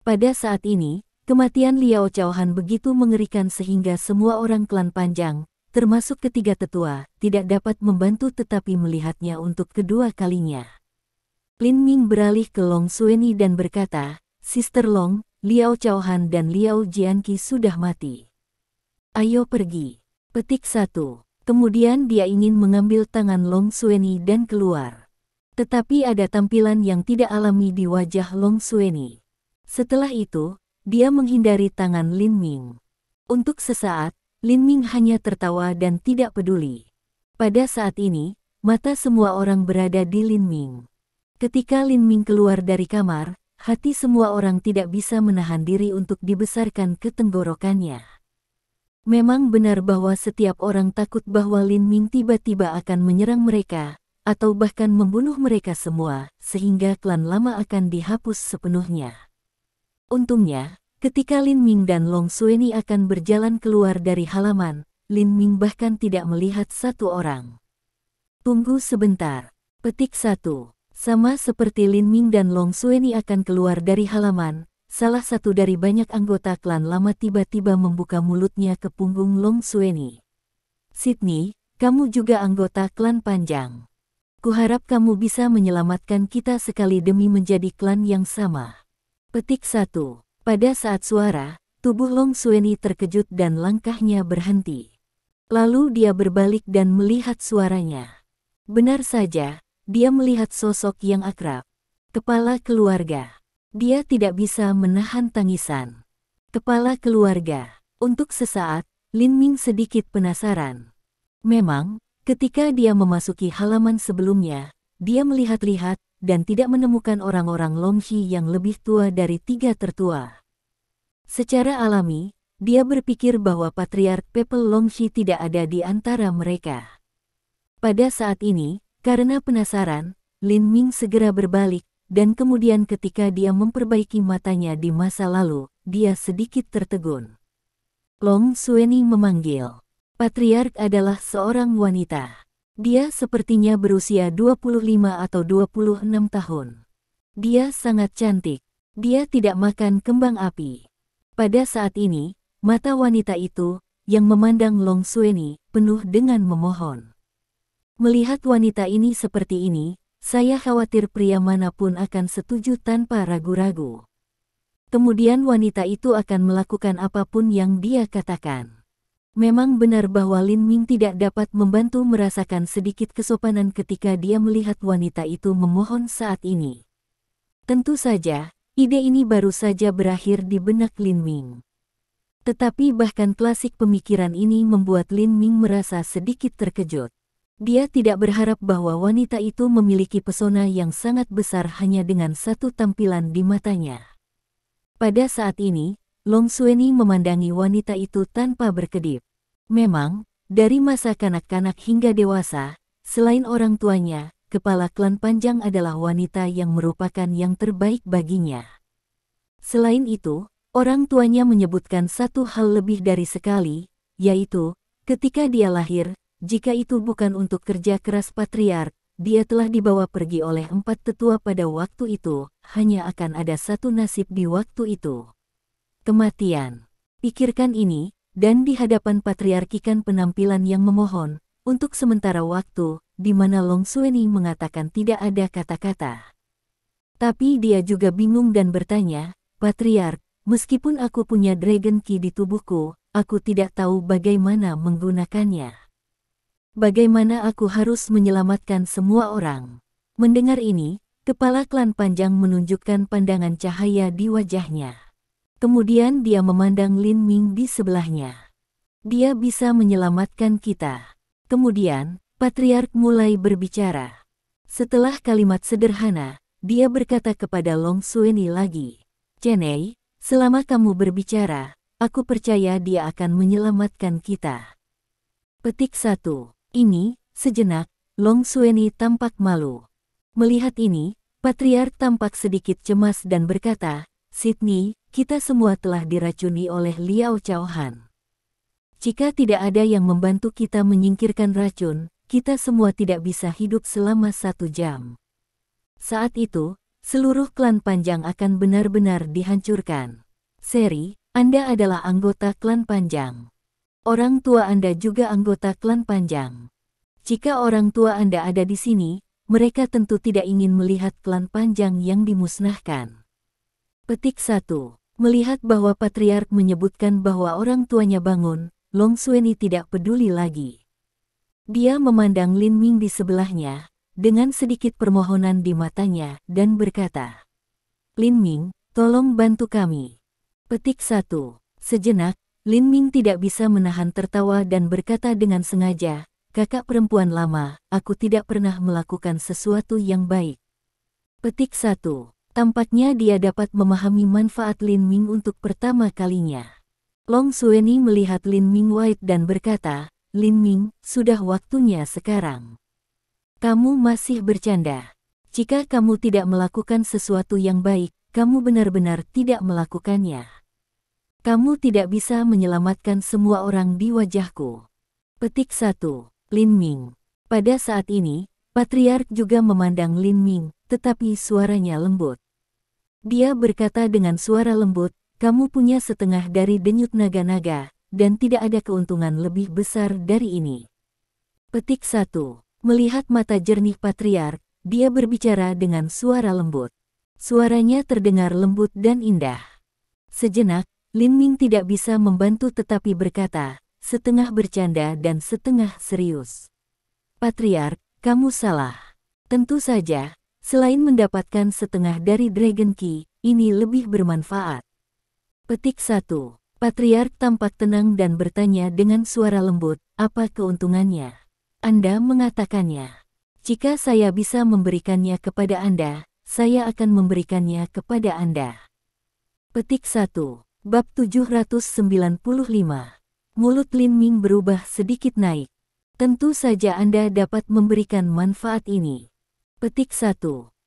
Pada saat ini, kematian Liao Chaohan begitu mengerikan sehingga semua orang klan panjang, termasuk ketiga tetua, tidak dapat membantu tetapi melihatnya untuk kedua kalinya. Lin Ming beralih ke Long Sueni dan berkata, "Sister Long, Liao Chaohan dan Liao Jianqi sudah mati. Ayo pergi." Petik 1. Kemudian dia ingin mengambil tangan Long Sueni dan keluar. Tetapi ada tampilan yang tidak alami di wajah Long Sueni. Setelah itu, dia menghindari tangan Lin Ming. Untuk sesaat, Lin Ming hanya tertawa dan tidak peduli. Pada saat ini, mata semua orang berada di Lin Ming. Ketika Lin Ming keluar dari kamar, hati semua orang tidak bisa menahan diri untuk dibesarkan ke tenggorokannya. Memang benar bahwa setiap orang takut bahwa Lin Ming tiba-tiba akan menyerang mereka, atau bahkan membunuh mereka semua, sehingga klan lama akan dihapus sepenuhnya. Untungnya, ketika Lin Ming dan Long Sueni akan berjalan keluar dari halaman, Lin Ming bahkan tidak melihat satu orang. Tunggu sebentar. Petik 1. Sama seperti Lin Ming dan Long Sueni akan keluar dari halaman, salah satu dari banyak anggota klan lama tiba-tiba membuka mulutnya ke punggung Long Sueni. "Sydney, kamu juga anggota klan panjang. Kuharap kamu bisa menyelamatkan kita sekali demi menjadi klan yang sama." Petik 1. Pada saat suara, tubuh Long Sueni terkejut dan langkahnya berhenti. Lalu dia berbalik dan melihat suaranya. Benar saja. Dia melihat sosok yang akrab. Kepala keluarga. Dia tidak bisa menahan tangisan. Kepala keluarga. Untuk sesaat, Lin Ming sedikit penasaran. Memang, ketika dia memasuki halaman sebelumnya, dia melihat-lihat dan tidak menemukan orang-orang Longxi yang lebih tua dari 3 tertua. Secara alami, dia berpikir bahwa Patriark People Longxi tidak ada di antara mereka. Pada saat ini, karena penasaran, Lin Ming segera berbalik, dan kemudian ketika dia memperbaiki matanya di masa lalu, dia sedikit tertegun. Long Xueni memanggil. Patriark adalah seorang wanita. Dia sepertinya berusia 25 atau 26 tahun. Dia sangat cantik. Dia tidak makan kembang api. Pada saat ini, mata wanita itu, yang memandang Long Xueni, penuh dengan memohon. Melihat wanita ini seperti ini, saya khawatir pria manapun akan setuju tanpa ragu-ragu. Kemudian wanita itu akan melakukan apapun yang dia katakan. Memang benar bahwa Lin Ming tidak dapat membantu merasakan sedikit kesopanan ketika dia melihat wanita itu memohon saat ini. Tentu saja, ide ini baru saja berakhir di benak Lin Ming. Tetapi bahkan klasik pemikiran ini membuat Lin Ming merasa sedikit terkejut. Dia tidak berharap bahwa wanita itu memiliki pesona yang sangat besar hanya dengan satu tampilan di matanya. Pada saat ini, Long Xueni memandangi wanita itu tanpa berkedip. Memang, dari masa kanak-kanak hingga dewasa, selain orang tuanya, kepala klan Panjang adalah wanita yang merupakan yang terbaik baginya. Selain itu, orang tuanya menyebutkan satu hal lebih dari sekali, yaitu, ketika dia lahir, jika itu bukan untuk kerja keras patriark, dia telah dibawa pergi oleh 4 tetua pada waktu itu, hanya akan ada satu nasib di waktu itu. Kematian. Pikirkan ini, dan di hadapan patriarkikan penampilan yang memohon, untuk sementara waktu, di mana Long Xueni mengatakan tidak ada kata-kata. Tapi dia juga bingung dan bertanya, Patriark, meskipun aku punya Dragon Key di tubuhku, aku tidak tahu bagaimana menggunakannya. Bagaimana aku harus menyelamatkan semua orang? Mendengar ini, kepala klan Panjang menunjukkan pandangan cahaya di wajahnya. Kemudian dia memandang Lin Ming di sebelahnya. Dia bisa menyelamatkan kita. Kemudian, Patriark mulai berbicara. Setelah kalimat sederhana, dia berkata kepada Long Xueni lagi, Cheney, selama kamu berbicara, aku percaya dia akan menyelamatkan kita. Petik 1. Ini, sejenak, Long Xueni tampak malu. Melihat ini, Patriark tampak sedikit cemas dan berkata, Sydney, kita semua telah diracuni oleh Liao Chaohan. Jika tidak ada yang membantu kita menyingkirkan racun, kita semua tidak bisa hidup selama 1 jam. Saat itu, seluruh klan Panjang akan benar-benar dihancurkan. Seri, Anda adalah anggota klan Panjang. Orang tua Anda juga anggota klan Panjang. Jika orang tua Anda ada di sini, mereka tentu tidak ingin melihat klan Panjang yang dimusnahkan. Petik 1. Melihat bahwa Patriark menyebutkan bahwa orang tuanya bangun, Long Xueni tidak peduli lagi. Dia memandang Lin Ming di sebelahnya, dengan sedikit permohonan di matanya, dan berkata, Lin Ming, tolong bantu kami. Petik 1. Sejenak, Lin Ming tidak bisa menahan tertawa dan berkata dengan sengaja, Kakak perempuan lama, aku tidak pernah melakukan sesuatu yang baik. Petik 1. Tampaknya dia dapat memahami manfaat Lin Ming untuk pertama kalinya. Long Xueni melihat Lin Ming White dan berkata, Lin Ming, sudah waktunya sekarang. Kamu masih bercanda. Jika kamu tidak melakukan sesuatu yang baik, kamu benar-benar tidak melakukannya. Kamu tidak bisa menyelamatkan semua orang di wajahku. Petik 1. Lin Ming. Pada saat ini, Patriark juga memandang Lin Ming, tetapi suaranya lembut. Dia berkata dengan suara lembut, kamu punya setengah dari denyut naga-naga, dan tidak ada keuntungan lebih besar dari ini. Petik 1. Melihat mata jernih Patriark, dia berbicara dengan suara lembut. Suaranya terdengar lembut dan indah. Sejenak, Lin Ming tidak bisa membantu tetapi berkata, setengah bercanda dan setengah serius. Patriark, kamu salah. Tentu saja, selain mendapatkan setengah dari Dragon Key, ini lebih bermanfaat. Petik 1. Patriark tampak tenang dan bertanya dengan suara lembut, apa keuntungannya? Anda mengatakannya. Jika saya bisa memberikannya kepada Anda, saya akan memberikannya kepada Anda. Petik 1. Bab 795. Mulut Lin Ming berubah sedikit naik. Tentu saja Anda dapat memberikan manfaat ini. Petik 1.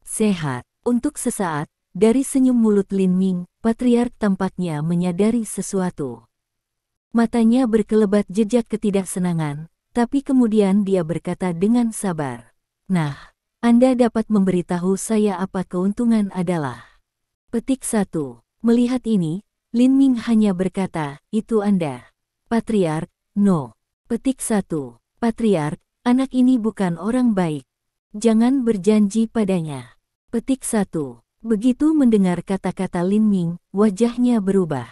Sehat. Untuk sesaat, dari senyum mulut Lin Ming, Patriark tampaknya menyadari sesuatu. Matanya berkelebat jejak ketidaksenangan, tapi kemudian dia berkata dengan sabar. Nah, Anda dapat memberitahu saya apa keuntungan adalah. Petik 1. Melihat ini, Lin Ming hanya berkata, itu Anda. Patriark, no. Petik 1. Patriark, anak ini bukan orang baik. Jangan berjanji padanya. Petik 1. Begitu mendengar kata-kata Lin Ming, wajahnya berubah.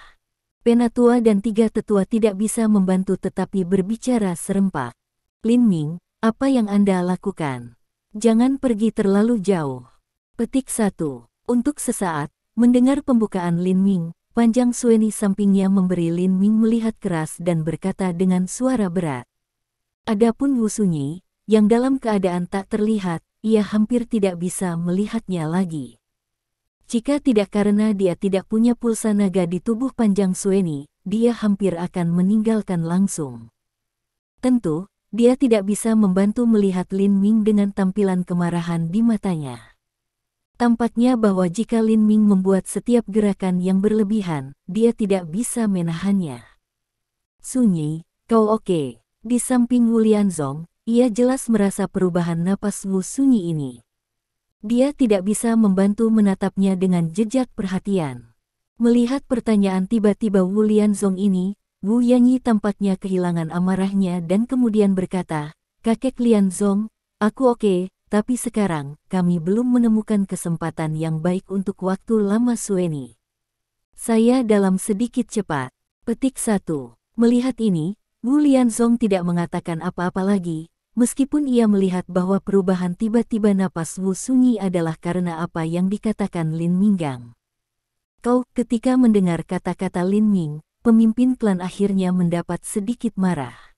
Penatua dan 3 tetua tidak bisa membantu tetapi berbicara serempak. Lin Ming, apa yang Anda lakukan? Jangan pergi terlalu jauh. Petik 1. Untuk sesaat, mendengar pembukaan Lin Ming, Panjang Sueni sampingnya memberi Lin Ming melihat keras dan berkata dengan suara berat. Adapun Wu Sunyi, yang dalam keadaan tak terlihat, ia hampir tidak bisa melihatnya lagi. Jika tidak karena dia tidak punya pulsa naga di tubuh Panjang Sueni, dia hampir akan meninggalkan langsung. Tentu, dia tidak bisa membantu melihat Lin Ming dengan tampilan kemarahan di matanya. Tampaknya bahwa jika Lin Ming membuat setiap gerakan yang berlebihan, dia tidak bisa menahannya. Sunyi, kau oke? Di samping Wu Lianzong, ia jelas merasa perubahan napas Wu Sunyi ini. Dia tidak bisa membantu menatapnya dengan jejak perhatian. Melihat pertanyaan tiba-tiba Wu Lianzong ini, Wu Yanyi tampaknya kehilangan amarahnya dan kemudian berkata, Kakek Lianzong, aku oke, tapi sekarang kami belum menemukan kesempatan yang baik untuk waktu lama Sueni. Saya dalam sedikit cepat. Petik 1. Melihat ini, Wu Lianzong tidak mengatakan apa-apa lagi. Meskipun ia melihat bahwa perubahan tiba-tiba napas Wu Sunyi adalah karena apa yang dikatakan Lin Minggang. Ketika mendengar kata-kata Lin Ming, pemimpin klan akhirnya mendapat sedikit marah.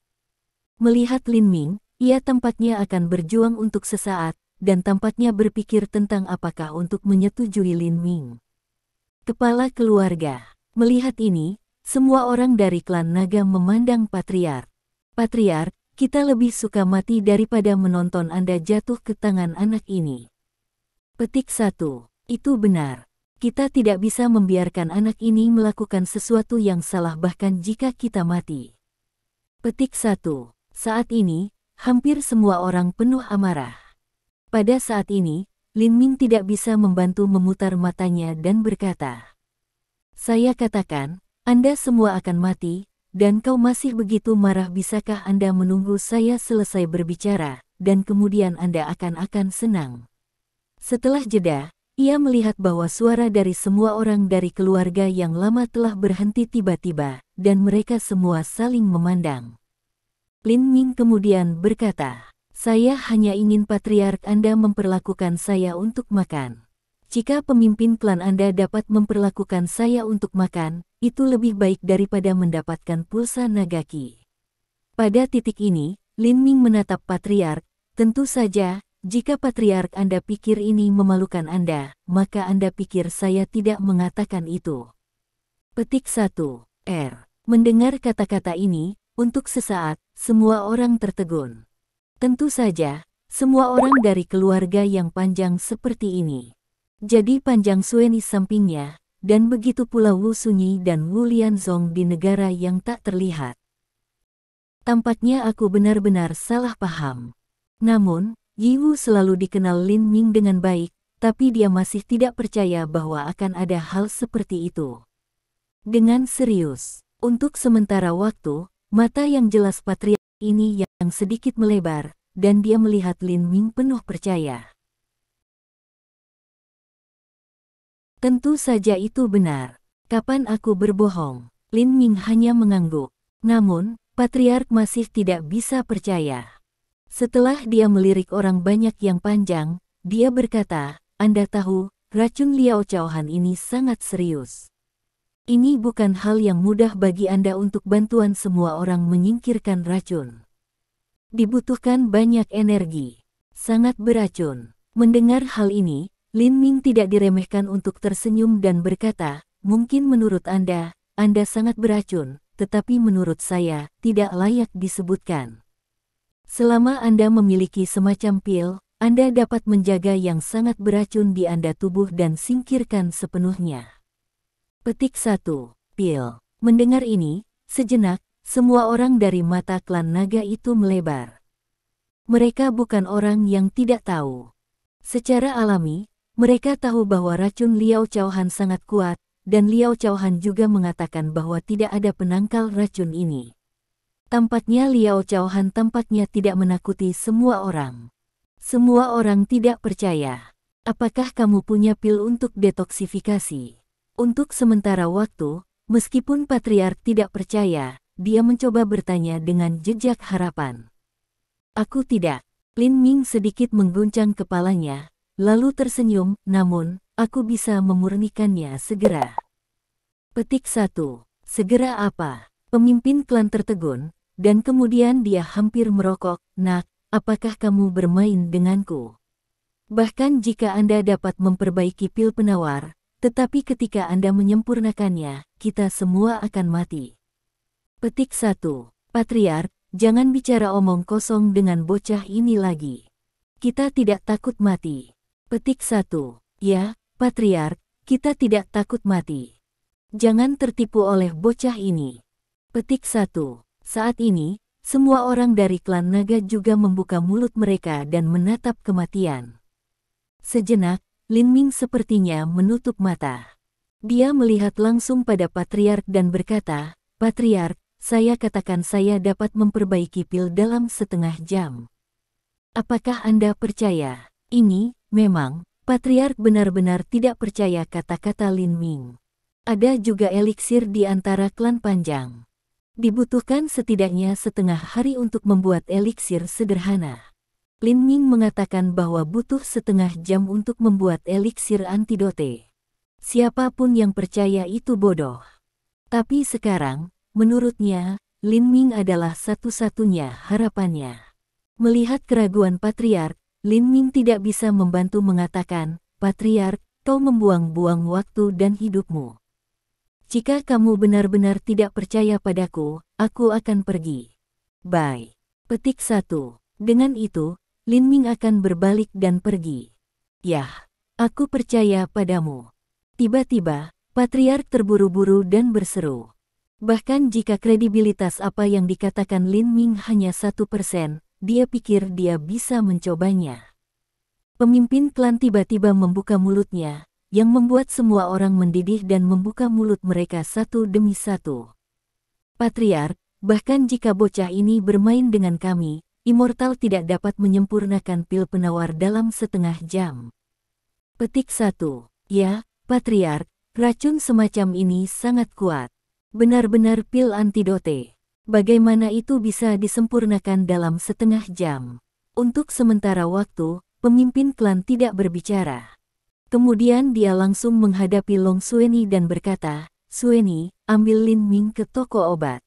Melihat Lin Ming, ia tampaknya akan berjuang untuk sesaat, dan tampaknya berpikir tentang apakah untuk menyetujui Lin Ming. Kepala keluarga. Melihat ini, semua orang dari klan naga memandang Patriark. Patriark, kita lebih suka mati daripada menonton Anda jatuh ke tangan anak ini. Petik 1. Itu benar. Kita tidak bisa membiarkan anak ini melakukan sesuatu yang salah bahkan jika kita mati. Petik 1. Saat ini, hampir semua orang penuh amarah. Pada saat ini, Lin Ming tidak bisa membantu memutar matanya dan berkata, saya katakan, Anda semua akan mati, dan kau masih begitu marah. Bisakah Anda menunggu saya selesai berbicara, dan kemudian Anda akan senang? Setelah jeda, ia melihat bahwa suara dari semua orang dari keluarga yang lama telah berhenti tiba-tiba, dan mereka semua saling memandang. Lin Ming kemudian berkata, saya hanya ingin Patriark Anda memperlakukan saya untuk makan. Jika pemimpin klan Anda dapat memperlakukan saya untuk makan, itu lebih baik daripada mendapatkan pulsa nagaki. Pada titik ini, Lin Ming menatap Patriark, tentu saja, jika Patriark Anda pikir ini memalukan Anda, maka Anda pikir saya tidak mengatakan itu. Petik 1. R. Mendengar kata-kata ini, untuk sesaat, semua orang tertegun. Tentu saja, semua orang dari keluarga yang panjang seperti ini. Jadi Panjang Sueni sampingnya, dan begitu pula Wu Sunyi dan Wu Lianzong di negara yang tak terlihat. Tampaknya aku benar-benar salah paham. Namun, Yi Wu selalu dikenal Lin Ming dengan baik, tapi dia masih tidak percaya bahwa akan ada hal seperti itu. Dengan serius, untuk sementara waktu, mata yang jelas Patriark ini yang sedikit melebar, dan dia melihat Lin Ming penuh percaya. Tentu saja itu benar. Kapan aku berbohong? Lin Ming hanya mengangguk. Namun, Patriark masih tidak bisa percaya. Setelah dia melirik orang banyak yang panjang, dia berkata, Anda tahu, racun Liao Chaohan ini sangat serius. Ini bukan hal yang mudah bagi Anda untuk bantuan semua orang menyingkirkan racun. Dibutuhkan banyak energi. Sangat beracun. Mendengar hal ini, Lin Ming tidak diremehkan untuk tersenyum dan berkata, mungkin menurut Anda sangat beracun, tetapi menurut saya, tidak layak disebutkan. Selama Anda memiliki semacam pil, Anda dapat menjaga yang sangat beracun di Anda tubuh dan singkirkan sepenuhnya. Petik 1. Pil. Mendengar ini, sejenak, Semua orang dari mata klan naga itu melebar. Mereka bukan orang yang tidak tahu. Secara alami, mereka tahu bahwa racun Liao Chao-han sangat kuat, dan Liao Chao-han juga mengatakan bahwa tidak ada penangkal racun ini. Tampaknya Liao Chao-han tidak menakuti semua orang. Semua orang tidak percaya. Apakah kamu punya pil untuk detoksifikasi? Untuk sementara waktu, meskipun Patriark tidak percaya, dia mencoba bertanya dengan jejak harapan. Aku tidak. Lin Ming sedikit mengguncang kepalanya, lalu tersenyum, namun, aku bisa memurnikannya segera. Petik 1. Segera apa? Pemimpin klan tertegun, dan kemudian dia hampir merokok, "Nak, apakah kamu bermain denganku? Bahkan jika Anda dapat memperbaiki pil penawar, tetapi ketika Anda menyempurnakannya, kita semua akan mati." Petik 1. Patriark, jangan bicara omong kosong dengan bocah ini lagi. Kita tidak takut mati. Petik 1. Ya, Patriark, kita tidak takut mati. Jangan tertipu oleh bocah ini. Petik 1. Saat ini, semua orang dari klan naga juga membuka mulut mereka dan menatap kematian. Sejenak, Lin Ming sepertinya menutup mata. Dia melihat langsung pada Patriark dan berkata, "Patriark, saya katakan saya dapat memperbaiki pil dalam setengah jam. Apakah Anda percaya?" Ini, memang, Patriark benar-benar tidak percaya kata-kata Lin Ming. Ada juga eliksir di antara klan panjang. Dibutuhkan setidaknya setengah hari untuk membuat eliksir sederhana. Lin Ming mengatakan bahwa butuh setengah jam untuk membuat eliksir antidote. Siapapun yang percaya itu bodoh. Tapi sekarang, menurutnya, Lin Ming adalah satu-satunya harapannya. Melihat keraguan Patriark, Lin Ming tidak bisa membantu mengatakan, "Patriark, kau membuang-buang waktu dan hidupmu. Jika kamu benar-benar tidak percaya padaku, aku akan pergi. Bye." Petik 1. Dengan itu, Lin Ming akan berbalik dan pergi. "Yah, aku percaya padamu." Tiba-tiba, Patriark terburu-buru dan berseru. Bahkan jika kredibilitas apa yang dikatakan Lin Ming hanya 1%, dia pikir dia bisa mencobanya. Pemimpin klan tiba-tiba membuka mulutnya, yang membuat semua orang mendidih dan membuka mulut mereka satu demi satu. "Patriark, bahkan jika bocah ini bermain dengan kami, Immortal tidak dapat menyempurnakan pil penawar dalam setengah jam." Petik 1. Ya, Patriark, racun semacam ini sangat kuat. Benar-benar pil antidote. Bagaimana itu bisa disempurnakan dalam setengah jam? Untuk sementara waktu, pemimpin klan tidak berbicara. Kemudian dia langsung menghadapi Long Xueni dan berkata, "Xueni, ambil Lin Ming ke toko obat."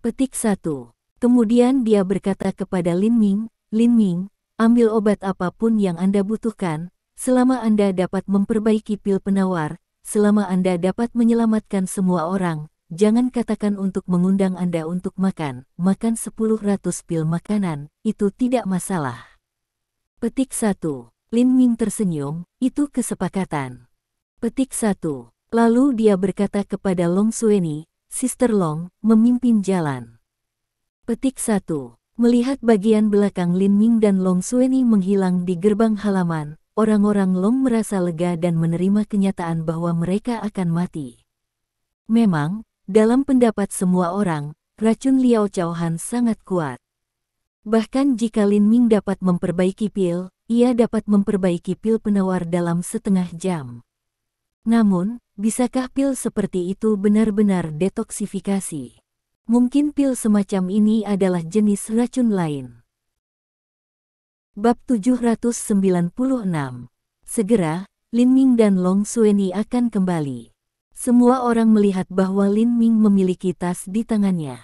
Petik 1. Kemudian dia berkata kepada Lin Ming, "Lin Ming, ambil obat apapun yang Anda butuhkan, selama Anda dapat memperbaiki pil penawar, selama Anda dapat menyelamatkan semua orang, jangan katakan untuk mengundang Anda untuk makan 10 pil makanan, itu tidak masalah." Petik 1. Lin Ming tersenyum, "Itu kesepakatan." Petik 1. Lalu dia berkata kepada Long Xueni, "Sister Long, memimpin jalan." Petik 1. Melihat bagian belakang Lin Ming dan Long Xueni menghilang di gerbang halaman, orang-orang Long merasa lega dan menerima kenyataan bahwa mereka akan mati. Memang, dalam pendapat semua orang, racun Liao Chao-han sangat kuat. Bahkan jika Lin Ming dapat memperbaiki pil, ia dapat memperbaiki pil penawar dalam setengah jam. Namun, bisakah pil seperti itu benar-benar detoksifikasi? Mungkin pil semacam ini adalah jenis racun lain. Bab 796. Segera, Lin Ming dan Long Xueni akan kembali. Semua orang melihat bahwa Lin Ming memiliki tas di tangannya.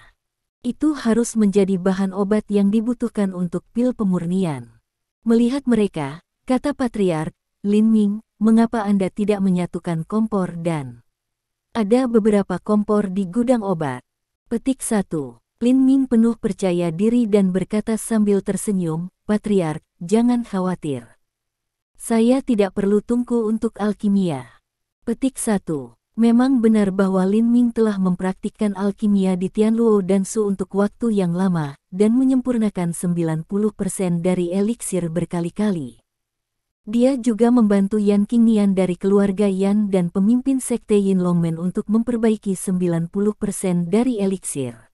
Itu harus menjadi bahan obat yang dibutuhkan untuk pil pemurnian. Melihat mereka, kata Patriark, "Lin Ming, mengapa Anda tidak menyatukan kompor dan..." "Ada beberapa kompor di gudang obat." Petik 1. Lin Ming penuh percaya diri dan berkata sambil tersenyum, "Patriark, jangan khawatir. Saya tidak perlu tungku untuk alkimia." Petik 1. Memang benar bahwa Lin Ming telah mempraktikkan alkimia di Tianluo Dansu untuk waktu yang lama dan menyempurnakan 90% dari eliksir berkali-kali. Dia juga membantu Yan Qingnian dari keluarga Yan dan pemimpin sekte Yin Longmen untuk memperbaiki 90% dari eliksir.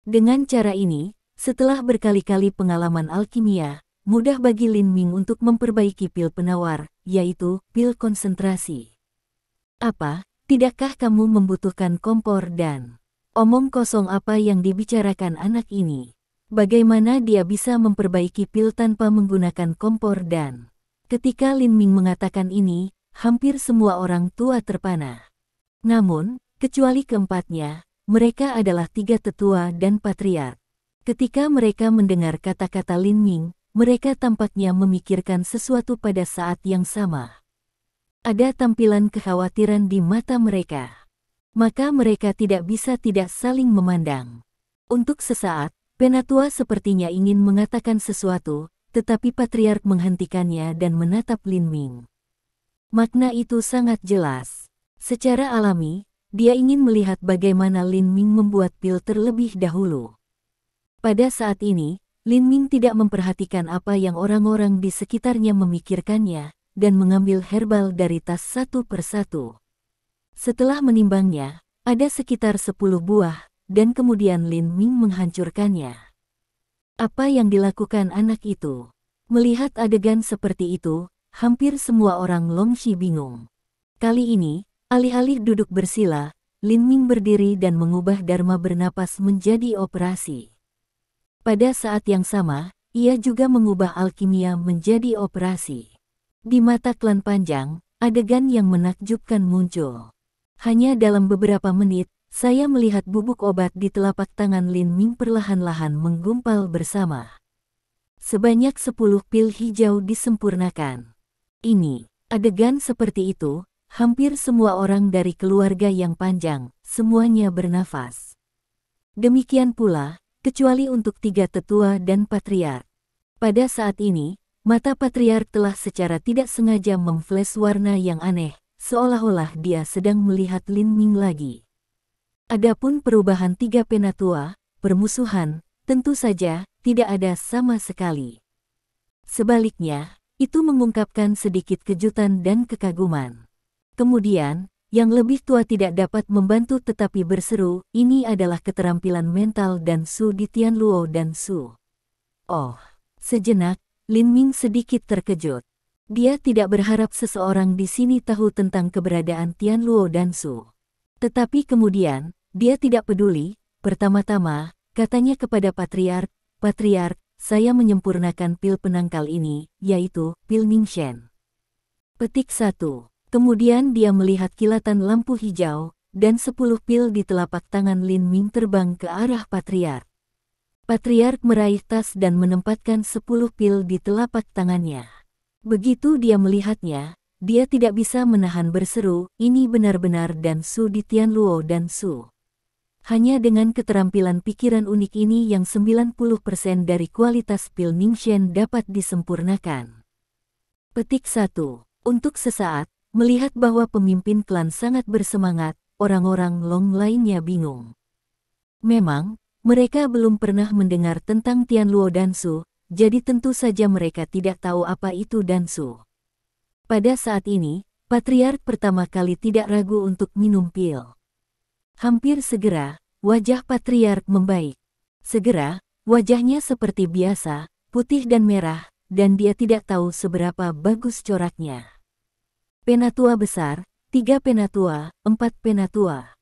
Dengan cara ini, setelah berkali-kali pengalaman alkimia, mudah bagi Lin Ming untuk memperbaiki pil penawar, yaitu pil konsentrasi. Apa? Tidakkah kamu membutuhkan kompor dan omong kosong apa yang dibicarakan anak ini? Bagaimana dia bisa memperbaiki pil tanpa menggunakan kompor dan... Ketika Lin Ming mengatakan ini, hampir semua orang tua terpana. Namun, kecuali keempatnya, mereka adalah tiga tetua dan patriark. Ketika mereka mendengar kata-kata Lin Ming, mereka tampaknya memikirkan sesuatu pada saat yang sama. Ada tampilan kekhawatiran di mata mereka. Maka mereka tidak bisa tidak saling memandang. Untuk sesaat, penatua sepertinya ingin mengatakan sesuatu, tetapi patriark menghentikannya dan menatap Lin Ming. Makna itu sangat jelas. Secara alami, dia ingin melihat bagaimana Lin Ming membuat pil terlebih dahulu. Pada saat ini, Lin Ming tidak memperhatikan apa yang orang-orang di sekitarnya memikirkannya, dan mengambil herbal dari tas satu persatu. Setelah menimbangnya, ada sekitar 10 buah, dan kemudian Lin Ming menghancurkannya. Apa yang dilakukan anak itu? Melihat adegan seperti itu, hampir semua orang Longxi bingung. Kali ini, alih-alih duduk bersila, Lin Ming berdiri dan mengubah dharma bernapas menjadi operasi. Pada saat yang sama, ia juga mengubah alkimia menjadi operasi. Di mata klan panjang, adegan yang menakjubkan muncul. Hanya dalam beberapa menit, saya melihat bubuk obat di telapak tangan Lin Ming perlahan-lahan menggumpal bersama. Sebanyak 10 pil hijau disempurnakan. Ini, adegan seperti itu, hampir semua orang dari keluarga yang panjang, semuanya bernafas. Demikian pula, kecuali untuk tiga tetua dan patriark. Pada saat ini, mata patriark telah secara tidak sengaja memflash warna yang aneh, seolah-olah dia sedang melihat Lin Ming lagi. Adapun perubahan tiga penatua, permusuhan, tentu saja, tidak ada sama sekali. Sebaliknya, itu mengungkapkan sedikit kejutan dan kekaguman. Kemudian, yang lebih tua tidak dapat membantu tetapi berseru, ini adalah keterampilan mental dan Su di Tianluo dan Su. Oh, sejenak, Lin Ming sedikit terkejut. Dia tidak berharap seseorang di sini tahu tentang keberadaan Tianluo dan Su. Tetapi kemudian, dia tidak peduli. Pertama-tama, katanya kepada patriark, "Patriark, saya menyempurnakan pil penangkal ini, yaitu pil Ningshen." Petik 1. Kemudian dia melihat kilatan lampu hijau, dan 10 pil di telapak tangan Lin Ming terbang ke arah patriark. Patriark meraih tas dan menempatkan 10 pil di telapak tangannya. Begitu dia melihatnya, dia tidak bisa menahan berseru, ini benar-benar dan Su di Tianluo dan Su. Hanya dengan keterampilan pikiran unik ini yang 90% dari kualitas pil Ningshen dapat disempurnakan. Petik 1. Untuk sesaat, melihat bahwa pemimpin klan sangat bersemangat, orang-orang Long lainnya bingung. Memang, mereka belum pernah mendengar tentang Tianluo Dansu, jadi tentu saja mereka tidak tahu apa itu Dansu. Pada saat ini, patriark pertama kali tidak ragu untuk minum pil. Hampir segera, wajah patriark membaik. Segera, wajahnya seperti biasa, putih dan merah, dan dia tidak tahu seberapa bagus coraknya. Penatua besar, 3 penatua, 4 penatua.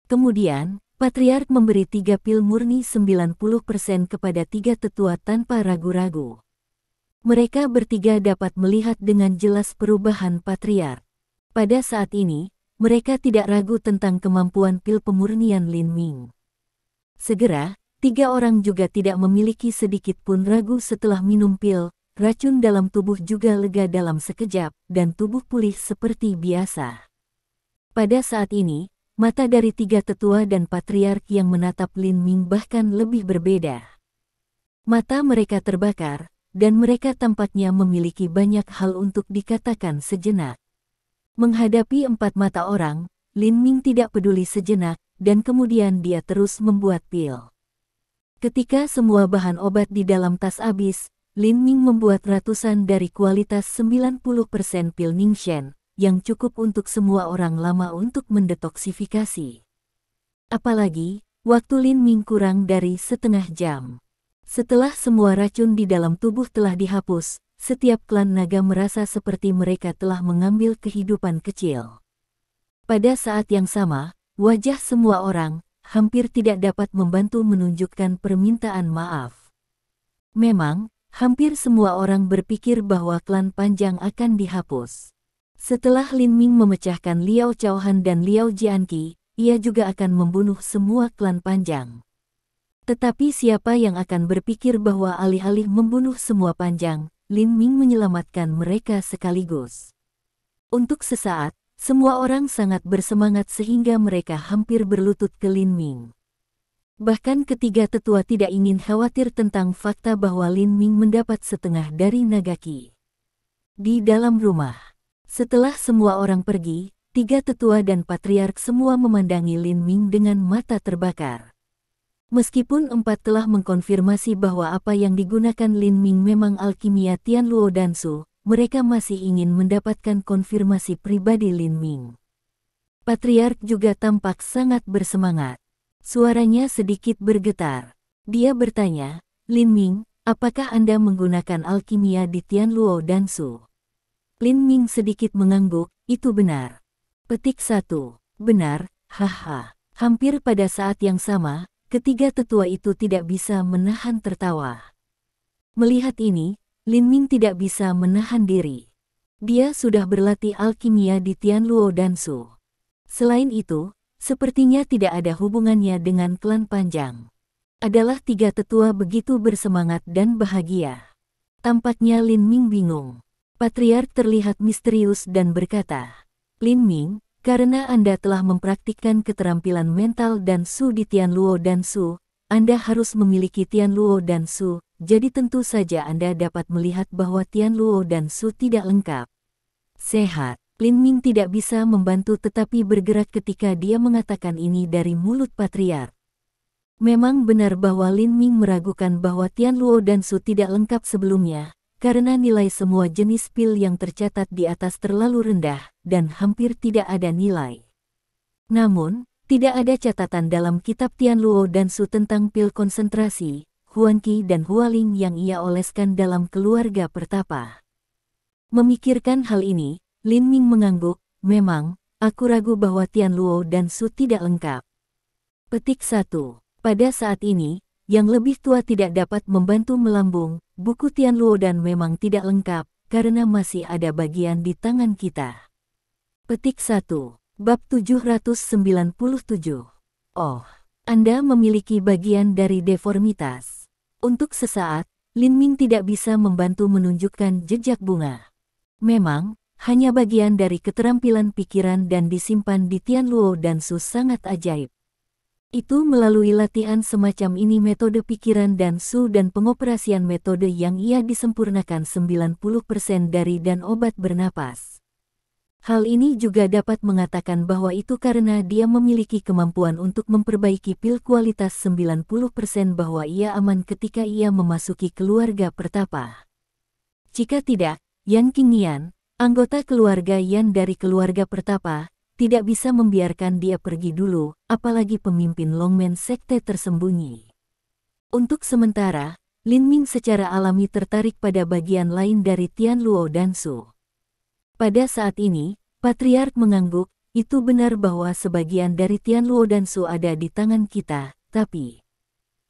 Kemudian, patriark memberi 3 pil murni 90% kepada 3 tetua tanpa ragu-ragu. Mereka bertiga dapat melihat dengan jelas perubahan patriark. Pada saat ini, mereka tidak ragu tentang kemampuan pil pemurnian Lin Ming. Segera, 3 orang juga tidak memiliki sedikit pun ragu setelah minum pil, racun dalam tubuh juga lega dalam sekejap, dan tubuh pulih seperti biasa. Pada saat ini, mata dari 3 tetua dan patriark yang menatap Lin Ming bahkan lebih berbeda. Mata mereka terbakar, dan mereka tampaknya memiliki banyak hal untuk dikatakan sejenak. Menghadapi 4 mata orang, Lin Ming tidak peduli sejenak, dan kemudian dia terus membuat pil. Ketika semua bahan obat di dalam tas habis, Lin Ming membuat ratusan dari kualitas 90% pil Ningshen, yang cukup untuk semua orang lama untuk mendetoksifikasi. Apalagi, waktu Lin Ming kurang dari setengah jam. Setelah semua racun di dalam tubuh telah dihapus, setiap klan naga merasa seperti mereka telah mengambil kehidupan kecil. Pada saat yang sama, wajah semua orang hampir tidak dapat membantu menunjukkan permintaan maaf. Memang, hampir semua orang berpikir bahwa klan Panjang akan dihapus. Setelah Lin Ming memecahkan Liao Chaohan dan Liao Jianqi, ia juga akan membunuh semua klan Panjang. Tetapi siapa yang akan berpikir bahwa alih-alih membunuh semua Panjang, Lin Ming menyelamatkan mereka sekaligus. Untuk sesaat, semua orang sangat bersemangat sehingga mereka hampir berlutut ke Lin Ming. Bahkan ketiga tetua tidak ingin khawatir tentang fakta bahwa Lin Ming mendapat setengah dari Nagaki. Di dalam rumah, setelah semua orang pergi, tiga tetua dan patriark semua memandangi Lin Ming dengan mata terbakar. Meskipun empat telah mengkonfirmasi bahwa apa yang digunakan Lin Ming memang alkimia Tianluo Dansu, mereka masih ingin mendapatkan konfirmasi pribadi Lin Ming. Patriark juga tampak sangat bersemangat. Suaranya sedikit bergetar. Dia bertanya, Lin Ming, apakah Anda menggunakan alkimia di Tianluo Dansu? Lin Ming sedikit mengangguk, itu benar. Petik 1. Benar, haha. Hampir pada saat yang sama, ketiga tetua itu tidak bisa menahan tertawa. Melihat ini, Lin Ming tidak bisa menahan diri. Dia sudah berlatih alkimia di Tianluo Dansu. Selain itu, sepertinya tidak ada hubungannya dengan klan Panjang. Adalah tiga tetua begitu bersemangat dan bahagia. Tampaknya Lin Ming bingung. Patriark terlihat misterius dan berkata, Lin Ming, karena Anda telah mempraktikkan keterampilan mental Dansu di Tianluo Dansu, Anda harus memiliki Tianluo Dansu, jadi tentu saja Anda dapat melihat bahwa Tianluo Dansu tidak lengkap. Sehat, Lin Ming tidak bisa membantu tetapi bergerak ketika dia mengatakan ini dari mulut patriark. Memang benar bahwa Lin Ming meragukan bahwa Tianluo Dansu tidak lengkap sebelumnya, karena nilai semua jenis pil yang tercatat di atas terlalu rendah, dan hampir tidak ada nilai. Namun, tidak ada catatan dalam kitab Tianluo Dansu tentang pil konsentrasi, Huanqi dan Hualing yang ia oleskan dalam keluarga pertapa. Memikirkan hal ini, Lin Ming mengangguk, memang, aku ragu bahwa Tianluo Dansu tidak lengkap. Petik 1. Pada saat ini, yang lebih tua tidak dapat membantu melambung, buku Tianluo dan memang tidak lengkap, karena masih ada bagian di tangan kita. Petik 1. Bab 797. Oh, Anda memiliki bagian dari deformitas. Untuk sesaat, Lin Ming tidak bisa membantu menunjukkan jejak bunga. Memang, hanya bagian dari keterampilan pikiran dan disimpan di Tianluo Dansu sangat ajaib. Itu melalui latihan semacam ini metode pikiran Dansu dan pengoperasian metode yang ia disempurnakan 90% dari dan obat bernapas. Hal ini juga dapat mengatakan bahwa itu karena dia memiliki kemampuan untuk memperbaiki pil kualitas 90% bahwa ia aman ketika ia memasuki keluarga pertapa. Jika tidak, Yan Qingnian, anggota keluarga Yan dari keluarga pertapa, tidak bisa membiarkan dia pergi dulu, apalagi pemimpin Longmen Sekte tersembunyi. Untuk sementara, Lin Ming secara alami tertarik pada bagian lain dari Tianluo Dansu. Pada saat ini, Patriark mengangguk, itu benar bahwa sebagian dari Tianluo Dansu ada di tangan kita, tapi...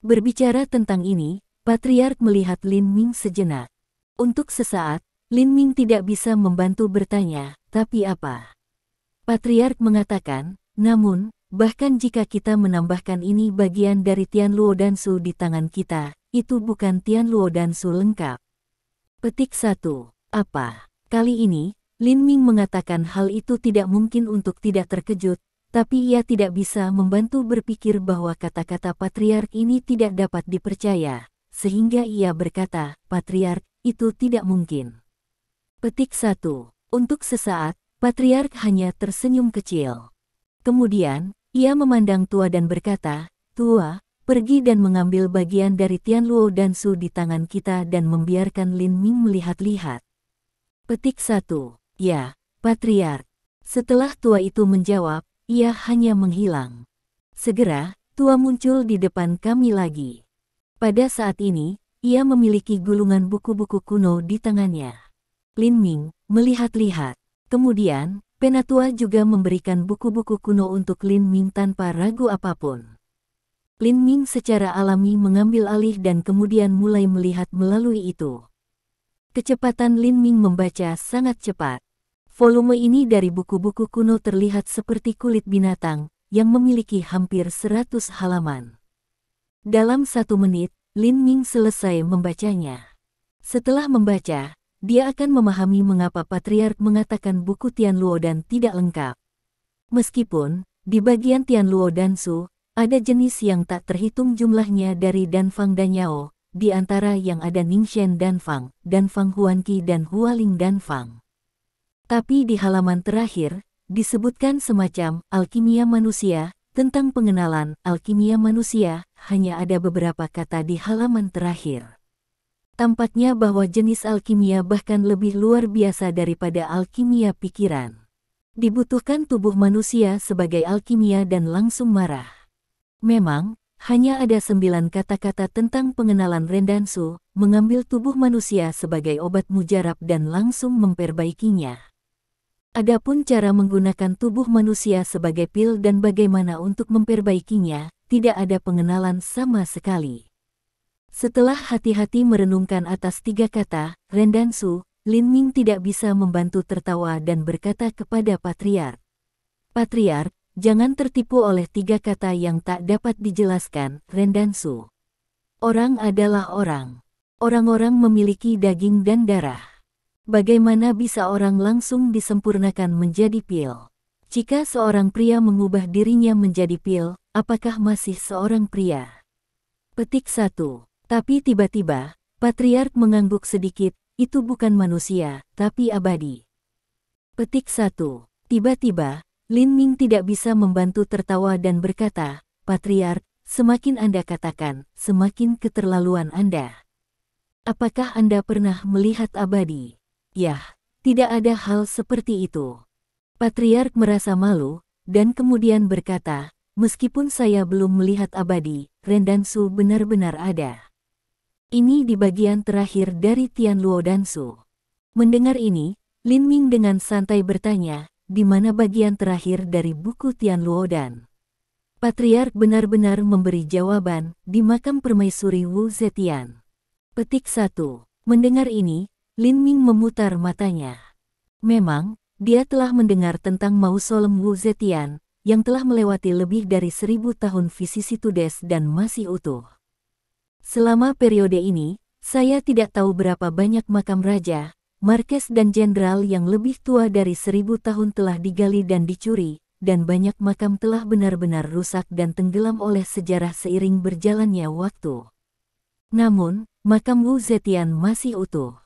Berbicara tentang ini, Patriark melihat Lin Ming sejenak. Untuk sesaat, Lin Ming tidak bisa membantu bertanya, tapi apa? Patriark mengatakan, namun, bahkan jika kita menambahkan ini bagian dari Tianluo Dansu di tangan kita, itu bukan Tianluo Dansu lengkap. Petik 1. Apa? Kali ini, Lin Ming mengatakan hal itu tidak mungkin untuk tidak terkejut, tapi ia tidak bisa membantu berpikir bahwa kata-kata Patriark ini tidak dapat dipercaya, sehingga ia berkata, Patriark, itu tidak mungkin. Petik 1. Untuk sesaat, Patriark hanya tersenyum kecil. Kemudian, ia memandang Tua dan berkata, "Tua, pergi dan mengambil bagian dari Tianluo Dansu di tangan kita dan membiarkan Lin Ming melihat-lihat." Petik 1. Ya, Patriark. Setelah Tua itu menjawab, ia hanya menghilang. Segera, Tua muncul di depan kami lagi. Pada saat ini, ia memiliki gulungan buku-buku kuno di tangannya. Lin Ming melihat-lihat. Kemudian, Penatua juga memberikan buku-buku kuno untuk Lin Ming tanpa ragu apapun. Lin Ming secara alami mengambil alih dan kemudian mulai melihat melalui itu. Kecepatan Lin Ming membaca sangat cepat. Volume ini dari buku-buku kuno terlihat seperti kulit binatang, yang memiliki hampir 100 halaman. Dalam 1 menit, Lin Ming selesai membacanya. Setelah membaca, dia akan memahami mengapa Patriark mengatakan buku Tianluo Dan tidak lengkap. Meskipun, di bagian Tianluo Dansu, ada jenis yang tak terhitung jumlahnya dari Danfang dan Yao, di antara yang ada Ningxian Danfang, Danfang Huanqi dan Hualing Danfang. Tapi di halaman terakhir, disebutkan semacam alkimia manusia. Tentang pengenalan alkimia manusia, hanya ada beberapa kata di halaman terakhir. Tampaknya bahwa jenis alkimia bahkan lebih luar biasa daripada alkimia pikiran. Dibutuhkan tubuh manusia sebagai alkimia dan langsung marah. Memang, hanya ada 9 kata-kata tentang pengenalan Rendansu, mengambil tubuh manusia sebagai obat mujarab dan langsung memperbaikinya. Adapun cara menggunakan tubuh manusia sebagai pil dan bagaimana untuk memperbaikinya, tidak ada pengenalan sama sekali. Setelah hati-hati merenungkan atas 3 kata, Rendansu, Lin Ming tidak bisa membantu tertawa dan berkata kepada Patriark. "Patriark, jangan tertipu oleh 3 kata yang tak dapat dijelaskan, Rendansu. Orang adalah orang. Orang-orang memiliki daging dan darah. Bagaimana bisa orang langsung disempurnakan menjadi pil? Jika seorang pria mengubah dirinya menjadi pil, apakah masih seorang pria?" Petik 1. Tapi tiba-tiba, Patriark mengangguk sedikit, "Itu bukan manusia, tapi abadi." Petik 1. Tiba-tiba, Lin Ming tidak bisa membantu tertawa dan berkata, "Patriark, semakin Anda katakan, semakin keterlaluan Anda. Apakah Anda pernah melihat abadi?" "Yah, tidak ada hal seperti itu." Patriark merasa malu, dan kemudian berkata, "Meskipun saya belum melihat abadi, Rendansu benar-benar ada. Ini di bagian terakhir dari Tianluo Dansu." Mendengar ini, Lin Ming dengan santai bertanya, "Di mana bagian terakhir dari buku Tianluo Dan?" Patriark benar-benar memberi jawaban, "Di makam permaisuri Wu Zetian." Petik 1. Mendengar ini, Lin Ming memutar matanya. Memang, dia telah mendengar tentang mausolem Wu Zetian, yang telah melewati lebih dari 1000 tahun vicissitudes dan masih utuh. Selama periode ini, saya tidak tahu berapa banyak makam raja, markes dan jenderal yang lebih tua dari 1000 tahun telah digali dan dicuri, dan banyak makam telah benar-benar rusak dan tenggelam oleh sejarah seiring berjalannya waktu. Namun, makam Wu Zetian masih utuh.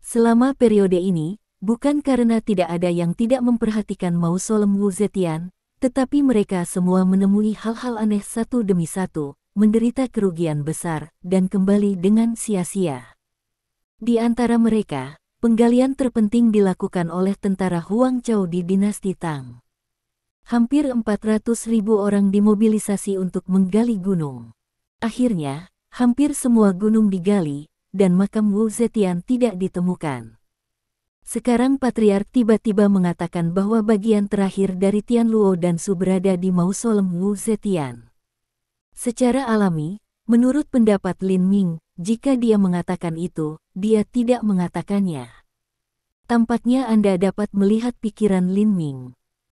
Selama periode ini, bukan karena tidak ada yang tidak memperhatikan mausolem Wu Zetian, tetapi mereka semua menemui hal-hal aneh satu demi satu, menderita kerugian besar, dan kembali dengan sia-sia. Di antara mereka, penggalian terpenting dilakukan oleh tentara Huang Chao di dinasti Tang. Hampir 400.000 orang dimobilisasi untuk menggali gunung. Akhirnya, hampir semua gunung digali, dan makam Wu Zetian tidak ditemukan. Sekarang Patriark tiba-tiba mengatakan bahwa bagian terakhir dari Tianluo Dansu berada di mausolem Wu Zetian. Secara alami, menurut pendapat Lin Ming, jika dia mengatakan itu, dia tidak mengatakannya. Tampaknya Anda dapat melihat pikiran Lin Ming.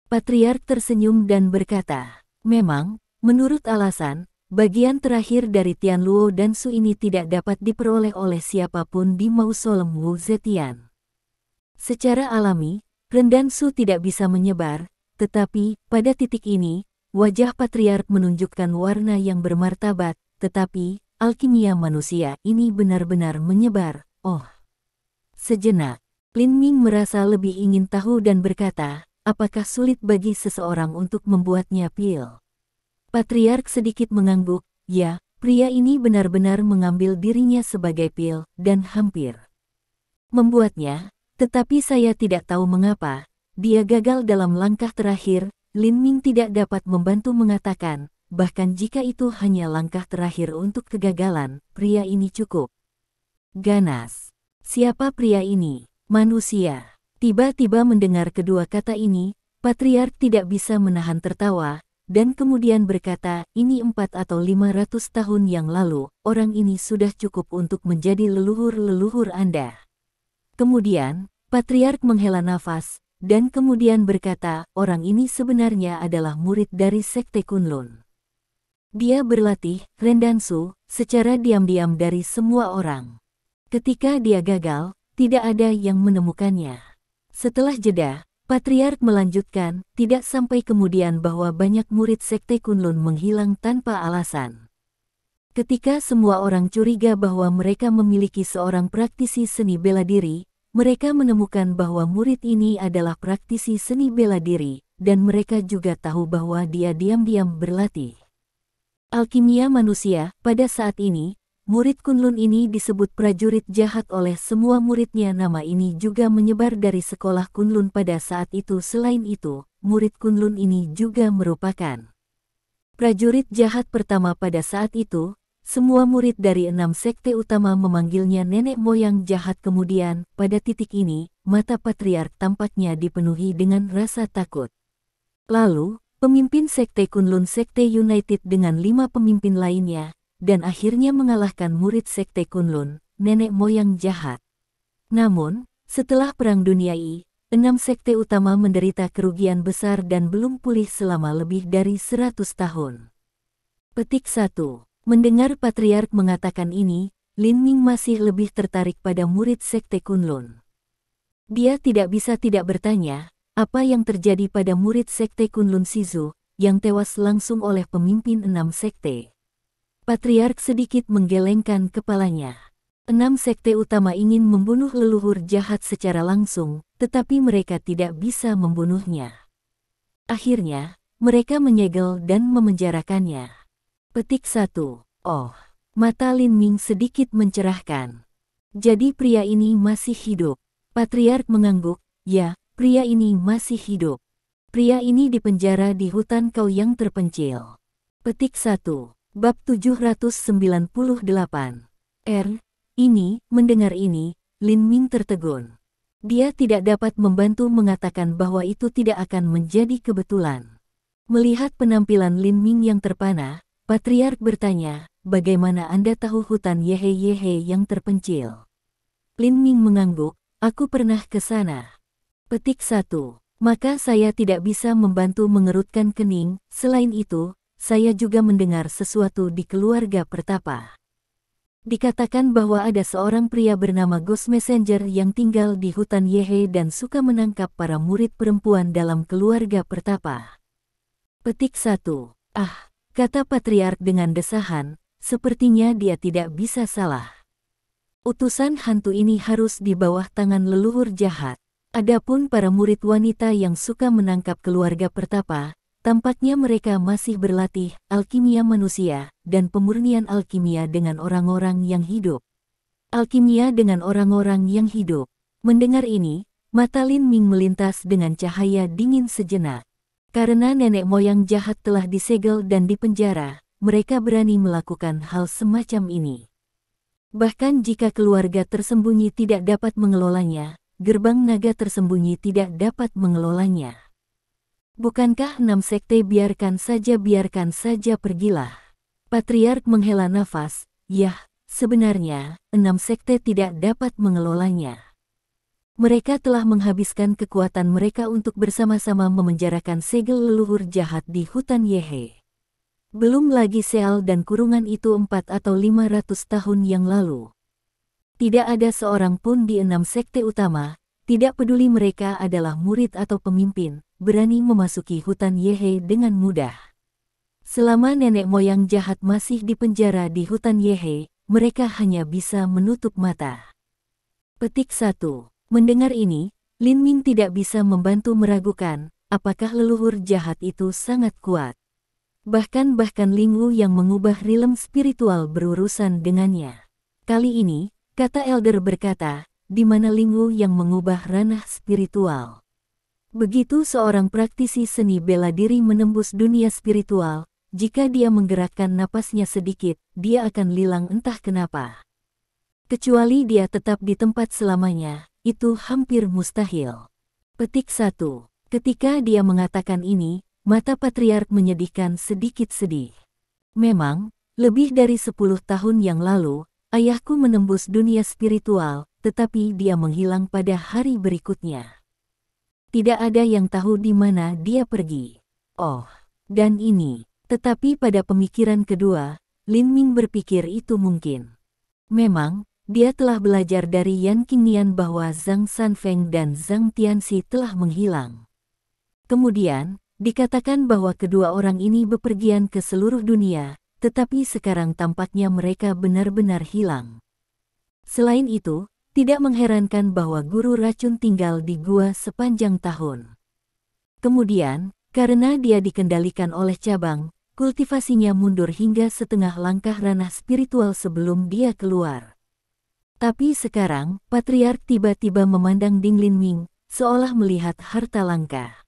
Patriark tersenyum dan berkata, "Memang, menurut alasan, bagian terakhir dari Tianluo Dansu ini tidak dapat diperoleh oleh siapapun di mausolem Wu Zetian. Secara alami, Rendansu tidak bisa menyebar, tetapi, pada titik ini, wajah Patriark menunjukkan warna yang bermartabat, tetapi, alkimia manusia ini benar-benar menyebar." "Oh." Sejenak, Lin Ming merasa lebih ingin tahu dan berkata, apakah sulit bagi seseorang untuk membuatnya pil? Patriark sedikit mengangguk, ya, pria ini benar-benar mengambil dirinya sebagai pil, dan hampir membuatnya, tetapi saya tidak tahu mengapa. Dia gagal dalam langkah terakhir. Lin Ming tidak dapat membantu mengatakan, bahkan jika itu hanya langkah terakhir untuk kegagalan, pria ini cukup ganas. Siapa pria ini? Manusia. Tiba-tiba mendengar kedua kata ini, Patriark tidak bisa menahan tertawa, dan kemudian berkata, ini 4 atau 500 tahun yang lalu, orang ini sudah cukup untuk menjadi leluhur-leluhur Anda. Kemudian, Patriark menghela nafas, dan kemudian berkata, orang ini sebenarnya adalah murid dari Sekte Kunlun. Dia berlatih, Rendansu, secara diam-diam dari semua orang. Ketika dia gagal, tidak ada yang menemukannya. Setelah jeda, Patriark melanjutkan, tidak sampai kemudian bahwa banyak murid Sekte Kunlun menghilang tanpa alasan. Ketika semua orang curiga bahwa mereka memiliki seorang praktisi seni bela diri, mereka menemukan bahwa murid ini adalah praktisi seni bela diri, dan mereka juga tahu bahwa dia diam-diam berlatih alkimia manusia. Pada saat ini, murid Kunlun ini disebut prajurit jahat oleh semua muridnya. Nama ini juga menyebar dari sekolah Kunlun pada saat itu. Selain itu, murid Kunlun ini juga merupakan prajurit jahat pertama pada saat itu. Semua murid dari 6 sekte utama memanggilnya nenek moyang jahat. Kemudian, pada titik ini, mata Patriark tampaknya dipenuhi dengan rasa takut. Lalu, pemimpin Sekte Kunlun Sekte United dengan 5 pemimpin lainnya, dan akhirnya mengalahkan murid Sekte Kunlun, nenek moyang jahat. Namun, setelah Perang Dunia I, 6 sekte utama menderita kerugian besar dan belum pulih selama lebih dari 100 tahun. Petik 1. Mendengar Patriark mengatakan ini, Lin Ming masih lebih tertarik pada murid Sekte Kunlun. Dia tidak bisa tidak bertanya, apa yang terjadi pada murid Sekte Kunlun Shizu, yang tewas langsung oleh pemimpin 6 sekte. Patriark sedikit menggelengkan kepalanya. 6 sekte utama ingin membunuh leluhur jahat secara langsung, tetapi mereka tidak bisa membunuhnya. Akhirnya, mereka menyegel dan memenjarakannya. Petik 1. Oh, mata Lin Ming sedikit mencerahkan. Jadi pria ini masih hidup. Patriark mengangguk, ya, pria ini masih hidup. Pria ini dipenjara di hutan kau yang terpencil. Petik 1. Bab 798. Mendengar ini, Lin Ming tertegun. Dia tidak dapat membantu mengatakan bahwa itu tidak akan menjadi kebetulan. Melihat penampilan Lin Ming yang terpana, Patriark bertanya, bagaimana Anda tahu hutan Yehe yang terpencil? Lin Ming mengangguk, aku pernah ke sana. Petik 1. Maka saya tidak bisa membantu mengerutkan kening. Selain itu, saya juga mendengar sesuatu di keluarga pertapa. Dikatakan bahwa ada seorang pria bernama Ghost Messenger yang tinggal di hutan Yehe dan suka menangkap para murid perempuan dalam keluarga pertapa. Petik 1. Kata Patriark dengan desahan, sepertinya dia tidak bisa salah. Utusan hantu ini harus di bawah tangan leluhur jahat. Adapun para murid wanita yang suka menangkap keluarga pertapa, tampaknya mereka masih berlatih alkimia manusia dan pemurnian alkimia dengan orang-orang yang hidup. Alkimia dengan orang-orang yang hidup. Mendengar ini, mata Lin Ming melintas dengan cahaya dingin sejenak. Karena nenek moyang jahat telah disegel dan dipenjara, mereka berani melakukan hal semacam ini. Bahkan jika keluarga tersembunyi tidak dapat mengelolanya, gerbang naga tersembunyi tidak dapat mengelolanya. Bukankah 6 sekte biarkan saja pergilah. Patriark menghela nafas, yah, sebenarnya, 6 sekte tidak dapat mengelolanya. Mereka telah menghabiskan kekuatan mereka untuk bersama-sama memenjarakan segel leluhur jahat di hutan Yehe. Belum lagi sel dan kurungan itu 4 atau 500 tahun yang lalu. Tidak ada seorang pun di 6 sekte utama, tidak peduli mereka adalah murid atau pemimpin, berani memasuki hutan Yehe dengan mudah. Selama nenek moyang jahat masih dipenjara di hutan Yehe, mereka hanya bisa menutup mata. Petik 1. Mendengar ini, Lin Ming tidak bisa membantu meragukan, apakah leluhur jahat itu sangat kuat. Bahkan Ling Wu yang mengubah rilem spiritual berurusan dengannya. Kali ini, kata Elder berkata, di mana Ling Wu yang mengubah ranah spiritual. Begitu seorang praktisi seni bela diri menembus dunia spiritual, jika dia menggerakkan napasnya sedikit, dia akan hilang entah kenapa. Kecuali dia tetap di tempat selamanya, itu hampir mustahil. Petik 1. Ketika dia mengatakan ini, mata Patriark menyedihkan sedikit sedih. Memang, lebih dari 10 tahun yang lalu, ayahku menembus dunia spiritual, tetapi dia menghilang pada hari berikutnya. Tidak ada yang tahu di mana dia pergi. Oh, dan ini. Tetapi pada pemikiran kedua, Lin Ming berpikir itu mungkin. Memang, dia telah belajar dari Yan Qingnian bahwa Zhang Sanfeng dan Zhang Tianxi telah menghilang. Kemudian, dikatakan bahwa kedua orang ini bepergian ke seluruh dunia, tetapi sekarang tampaknya mereka benar-benar hilang. Selain itu, tidak mengherankan bahwa guru racun tinggal di gua sepanjang tahun. Kemudian, karena dia dikendalikan oleh cabang, kultivasinya mundur hingga setengah langkah ranah spiritual sebelum dia keluar. Tapi sekarang, Patriark tiba-tiba memandang Ding Lin Ming, seolah melihat harta langka.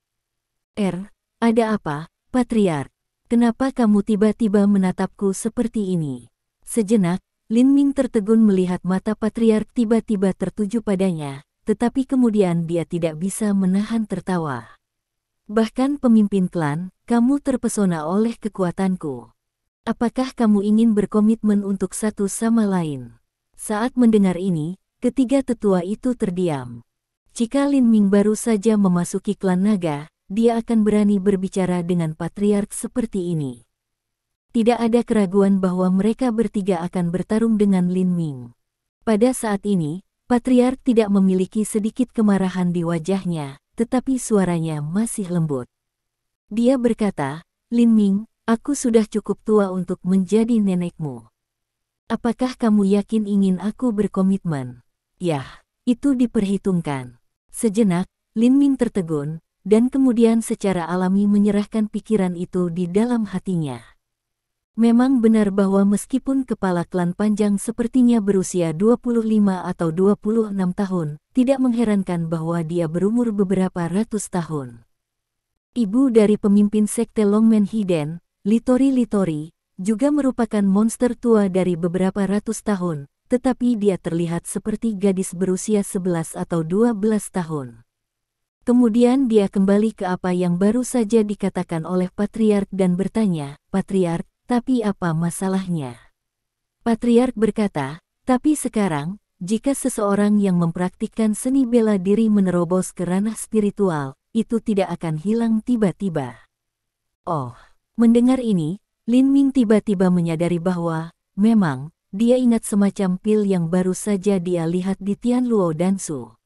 Ada apa, Patriark? Kenapa kamu tiba-tiba menatapku seperti ini? Sejenak, Lin Ming tertegun melihat mata Patriark tiba-tiba tertuju padanya, tetapi kemudian dia tidak bisa menahan tertawa. Bahkan pemimpin klan, kamu terpesona oleh kekuatanku. Apakah kamu ingin berkomitmen untuk satu sama lain? Saat mendengar ini, ketiga tetua itu terdiam. Jika Lin Ming baru saja memasuki klan naga, dia akan berani berbicara dengan Patriark seperti ini. Tidak ada keraguan bahwa mereka bertiga akan bertarung dengan Lin Ming. Pada saat ini, Patriark tidak memiliki sedikit kemarahan di wajahnya, tetapi suaranya masih lembut. Dia berkata, Lin Ming, aku sudah cukup tua untuk menjadi nenekmu. Apakah kamu yakin ingin aku berkomitmen? Yah, itu diperhitungkan. Sejenak, Lin Ming tertegun, dan kemudian secara alami menyerahkan pikiran itu di dalam hatinya. Memang benar bahwa meskipun kepala klan panjang sepertinya berusia 25 atau 26 tahun, tidak mengherankan bahwa dia berumur beberapa ratus tahun. Ibu dari pemimpin sekte Longmen Hiden, Litori, juga merupakan monster tua dari beberapa ratus tahun, tetapi dia terlihat seperti gadis berusia 11 atau 12 tahun. Kemudian dia kembali ke apa yang baru saja dikatakan oleh Patriark dan bertanya, Patriark, tapi apa masalahnya? Patriark berkata, tapi sekarang, jika seseorang yang mempraktikkan seni bela diri menerobos ke ranah spiritual, itu tidak akan hilang tiba-tiba. Oh, mendengar ini, Lin Ming tiba-tiba menyadari bahwa, memang, dia ingat semacam pil yang baru saja dia lihat di Tianluo Dansu.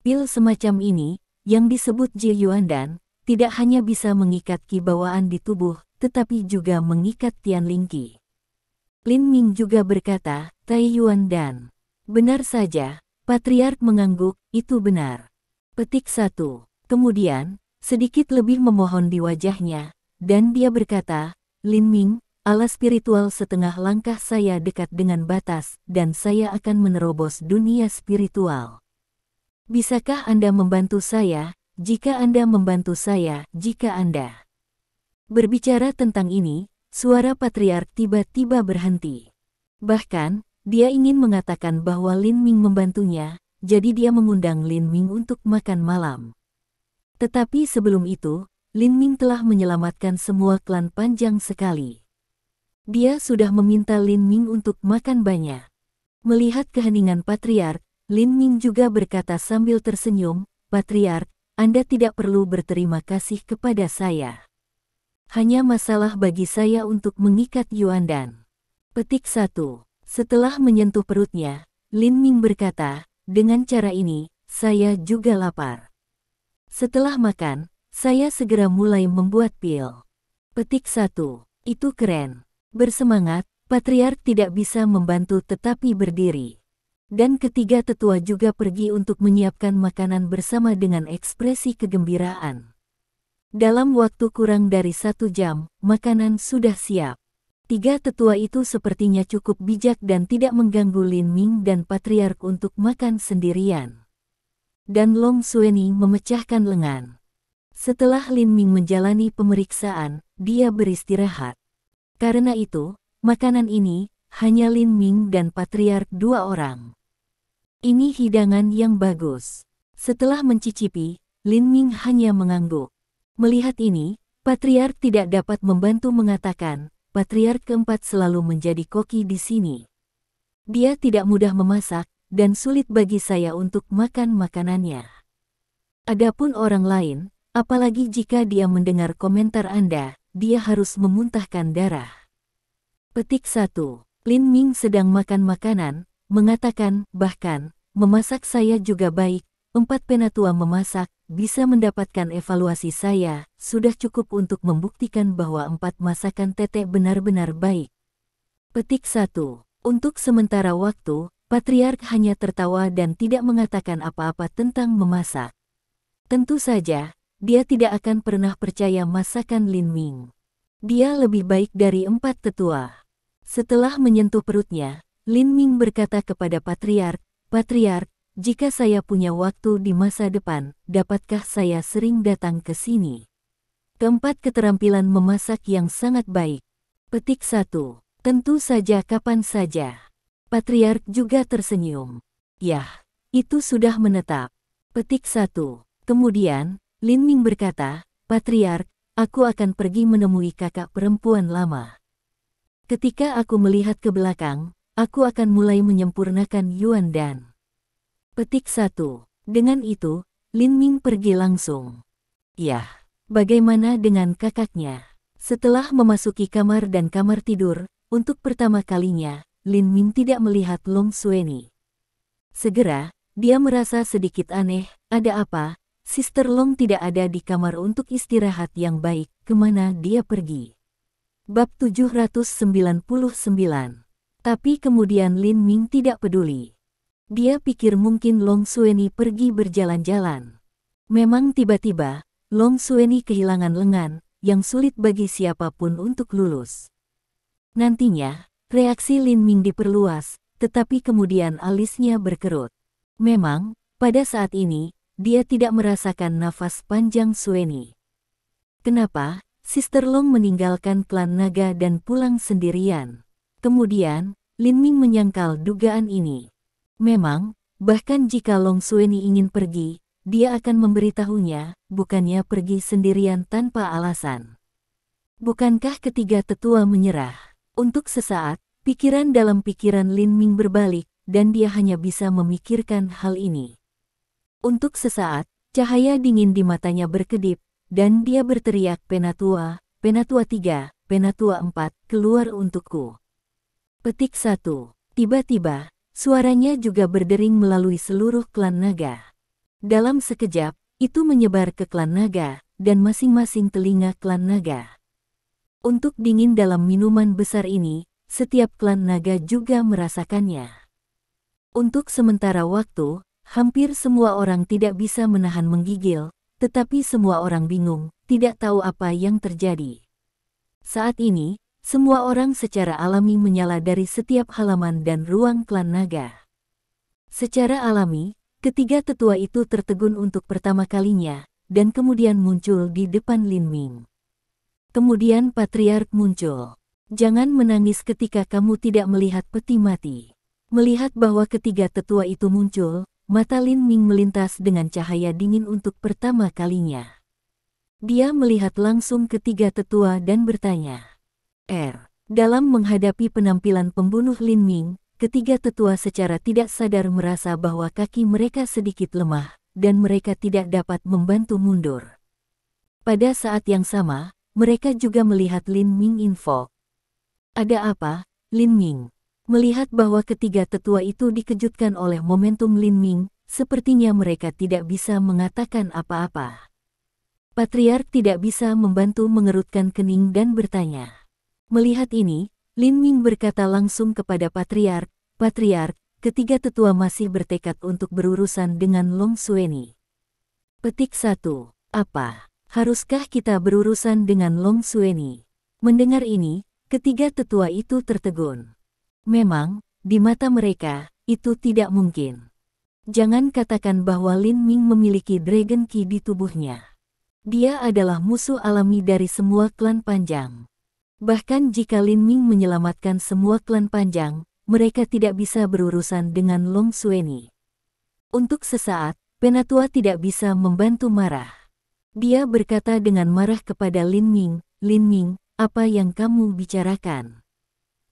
Pil semacam ini, yang disebut Ji Yuandan, tidak hanya bisa mengikat ki bawaan di tubuh, tetapi juga mengikat Tianling Qi. Lin Ming juga berkata, Tai Yuandan. Benar saja, Patriark mengangguk, itu benar. Petik 1. Kemudian, sedikit lebih memohon di wajahnya, dan dia berkata, Lin Ming, ala spiritual setengah langkah saya dekat dengan batas, dan saya akan menerobos dunia spiritual. Bisakah Anda membantu saya, jika Anda membantu saya, jika Anda... Berbicara tentang ini, suara Patriark tiba-tiba berhenti. Bahkan, dia ingin mengatakan bahwa Lin Ming membantunya, jadi dia mengundang Lin Ming untuk makan malam. Tetapi sebelum itu, Lin Ming telah menyelamatkan semua klan panjang sekali. Dia sudah meminta Lin Ming untuk makan banyak. Melihat keheningan Patriark, Lin Ming juga berkata sambil tersenyum, Patriark, Anda tidak perlu berterima kasih kepada saya. Hanya masalah bagi saya untuk mengikat Yuandan. Petik 1. Setelah menyentuh perutnya, Lin Ming berkata, dengan cara ini, saya juga lapar. Setelah makan, saya segera mulai membuat pil. Petik 1. Itu keren. Bersemangat, Patriark tidak bisa membantu tetapi berdiri. Dan ketiga tetua juga pergi untuk menyiapkan makanan bersama dengan ekspresi kegembiraan. Dalam waktu kurang dari 1 jam, makanan sudah siap. 3 tetua itu sepertinya cukup bijak dan tidak mengganggu Lin Ming dan Patriark untuk makan sendirian. Dan Long Xueni memecahkan lengan. Setelah Lin Ming menjalani pemeriksaan, dia beristirahat. Karena itu, makanan ini hanya Lin Ming dan Patriark 2 orang. Ini hidangan yang bagus. Setelah mencicipi, Lin Ming hanya mengangguk. Melihat ini, Patriark tidak dapat membantu mengatakan, Patriark keempat selalu menjadi koki di sini. Dia tidak mudah memasak, dan sulit bagi saya untuk makan makanannya. Adapun orang lain, apalagi jika dia mendengar komentar Anda, dia harus memuntahkan darah. Petik 1. Lin Ming sedang makan makanan, mengatakan, bahkan, memasak saya juga baik, 4 penatua memasak, bisa mendapatkan evaluasi saya, sudah cukup untuk membuktikan bahwa 4 masakan Tete benar-benar baik. Petik 1. Untuk sementara waktu, Patriark hanya tertawa dan tidak mengatakan apa-apa tentang memasak. Tentu saja, dia tidak akan pernah percaya masakan Lin Ming. Dia lebih baik dari 4 tetua. Setelah menyentuh perutnya, Lin Ming berkata kepada Patriark, Patriark, jika saya punya waktu di masa depan, dapatkah saya sering datang ke sini? Keempat, keterampilan memasak yang sangat baik. Petik 1. Tentu saja, kapan saja. Patriark juga tersenyum. Yah, itu sudah menetap. Petik 1. Kemudian, Lin Ming berkata, Patriark, aku akan pergi menemui kakak perempuan lama. Ketika aku melihat ke belakang, aku akan mulai menyempurnakan Yuan Dan. Petik 1. Dengan itu, Lin Ming pergi langsung. Yah, bagaimana dengan kakaknya? Setelah memasuki kamar dan kamar tidur, untuk pertama kalinya, Lin Ming tidak melihat Long Xueni. Segera, dia merasa sedikit aneh, ada apa? Sister Long tidak ada di kamar untuk istirahat yang baik, kemana dia pergi? Bab 799. Tapi kemudian Lin Ming tidak peduli. Dia pikir mungkin Long Xueni pergi berjalan-jalan. Memang tiba-tiba, Long Xueni kehilangan lengan, yang sulit bagi siapapun untuk lulus. Nantinya, reaksi Lin Ming diperluas, tetapi kemudian alisnya berkerut. Memang, pada saat ini, dia tidak merasakan nafas panjang Xueni. Kenapa? Sister Long meninggalkan klan naga dan pulang sendirian. Kemudian, Lin Ming menyangkal dugaan ini. Memang, bahkan jika Long Xueni ingin pergi, dia akan memberitahunya, bukannya pergi sendirian tanpa alasan. Bukankah ketiga tetua menyerah? Untuk sesaat, pikiran dalam pikiran Lin Ming berbalik, dan dia hanya bisa memikirkan hal ini. Untuk sesaat, cahaya dingin di matanya berkedip, dan dia berteriak, Penatua, Penatua 3, Penatua 4, keluar untukku. Petik 1. Tiba-tiba, suaranya juga berdering melalui seluruh klan naga. Dalam sekejap, itu menyebar ke klan naga, dan masing-masing telinga klan naga. Untuk dingin dalam minuman besar ini, setiap klan naga juga merasakannya. Untuk sementara waktu, hampir semua orang tidak bisa menahan menggigil, tetapi semua orang bingung, tidak tahu apa yang terjadi. Saat ini, semua orang secara alami menyala dari setiap halaman dan ruang klan naga. Secara alami, ketiga tetua itu tertegun untuk pertama kalinya, dan kemudian muncul di depan Lin Ming. Kemudian Patriark muncul. Jangan menangis ketika kamu tidak melihat peti mati. Melihat bahwa ketiga tetua itu muncul, mata Lin Ming melintas dengan cahaya dingin untuk pertama kalinya. Dia melihat langsung ketiga tetua dan bertanya. Dalam menghadapi penampilan pembunuh Lin Ming, ketiga tetua secara tidak sadar merasa bahwa kaki mereka sedikit lemah, dan mereka tidak dapat membantu mundur. Pada saat yang sama, mereka juga melihat Lin Ming info. Ada apa, Lin Ming? Melihat bahwa ketiga tetua itu dikejutkan oleh momentum Lin Ming, sepertinya mereka tidak bisa mengatakan apa-apa. Patriark tidak bisa membantu mengerutkan kening dan bertanya. Melihat ini, Lin Ming berkata langsung kepada Patriark, Patriark, ketiga tetua masih bertekad untuk berurusan dengan Long Xueni. Petik 1. Apa? Haruskah kita berurusan dengan Long Xueni? Mendengar ini, ketiga tetua itu tertegun. Memang, di mata mereka, itu tidak mungkin. Jangan katakan bahwa Lin Ming memiliki Dragon Ki di tubuhnya. Dia adalah musuh alami dari semua klan Panjang. Bahkan jika Lin Ming menyelamatkan semua klan Panjang, mereka tidak bisa berurusan dengan Long Xueni. Untuk sesaat, Penatua tidak bisa membantu marah. Dia berkata dengan marah kepada Lin Ming, "Lin Ming, apa yang kamu bicarakan?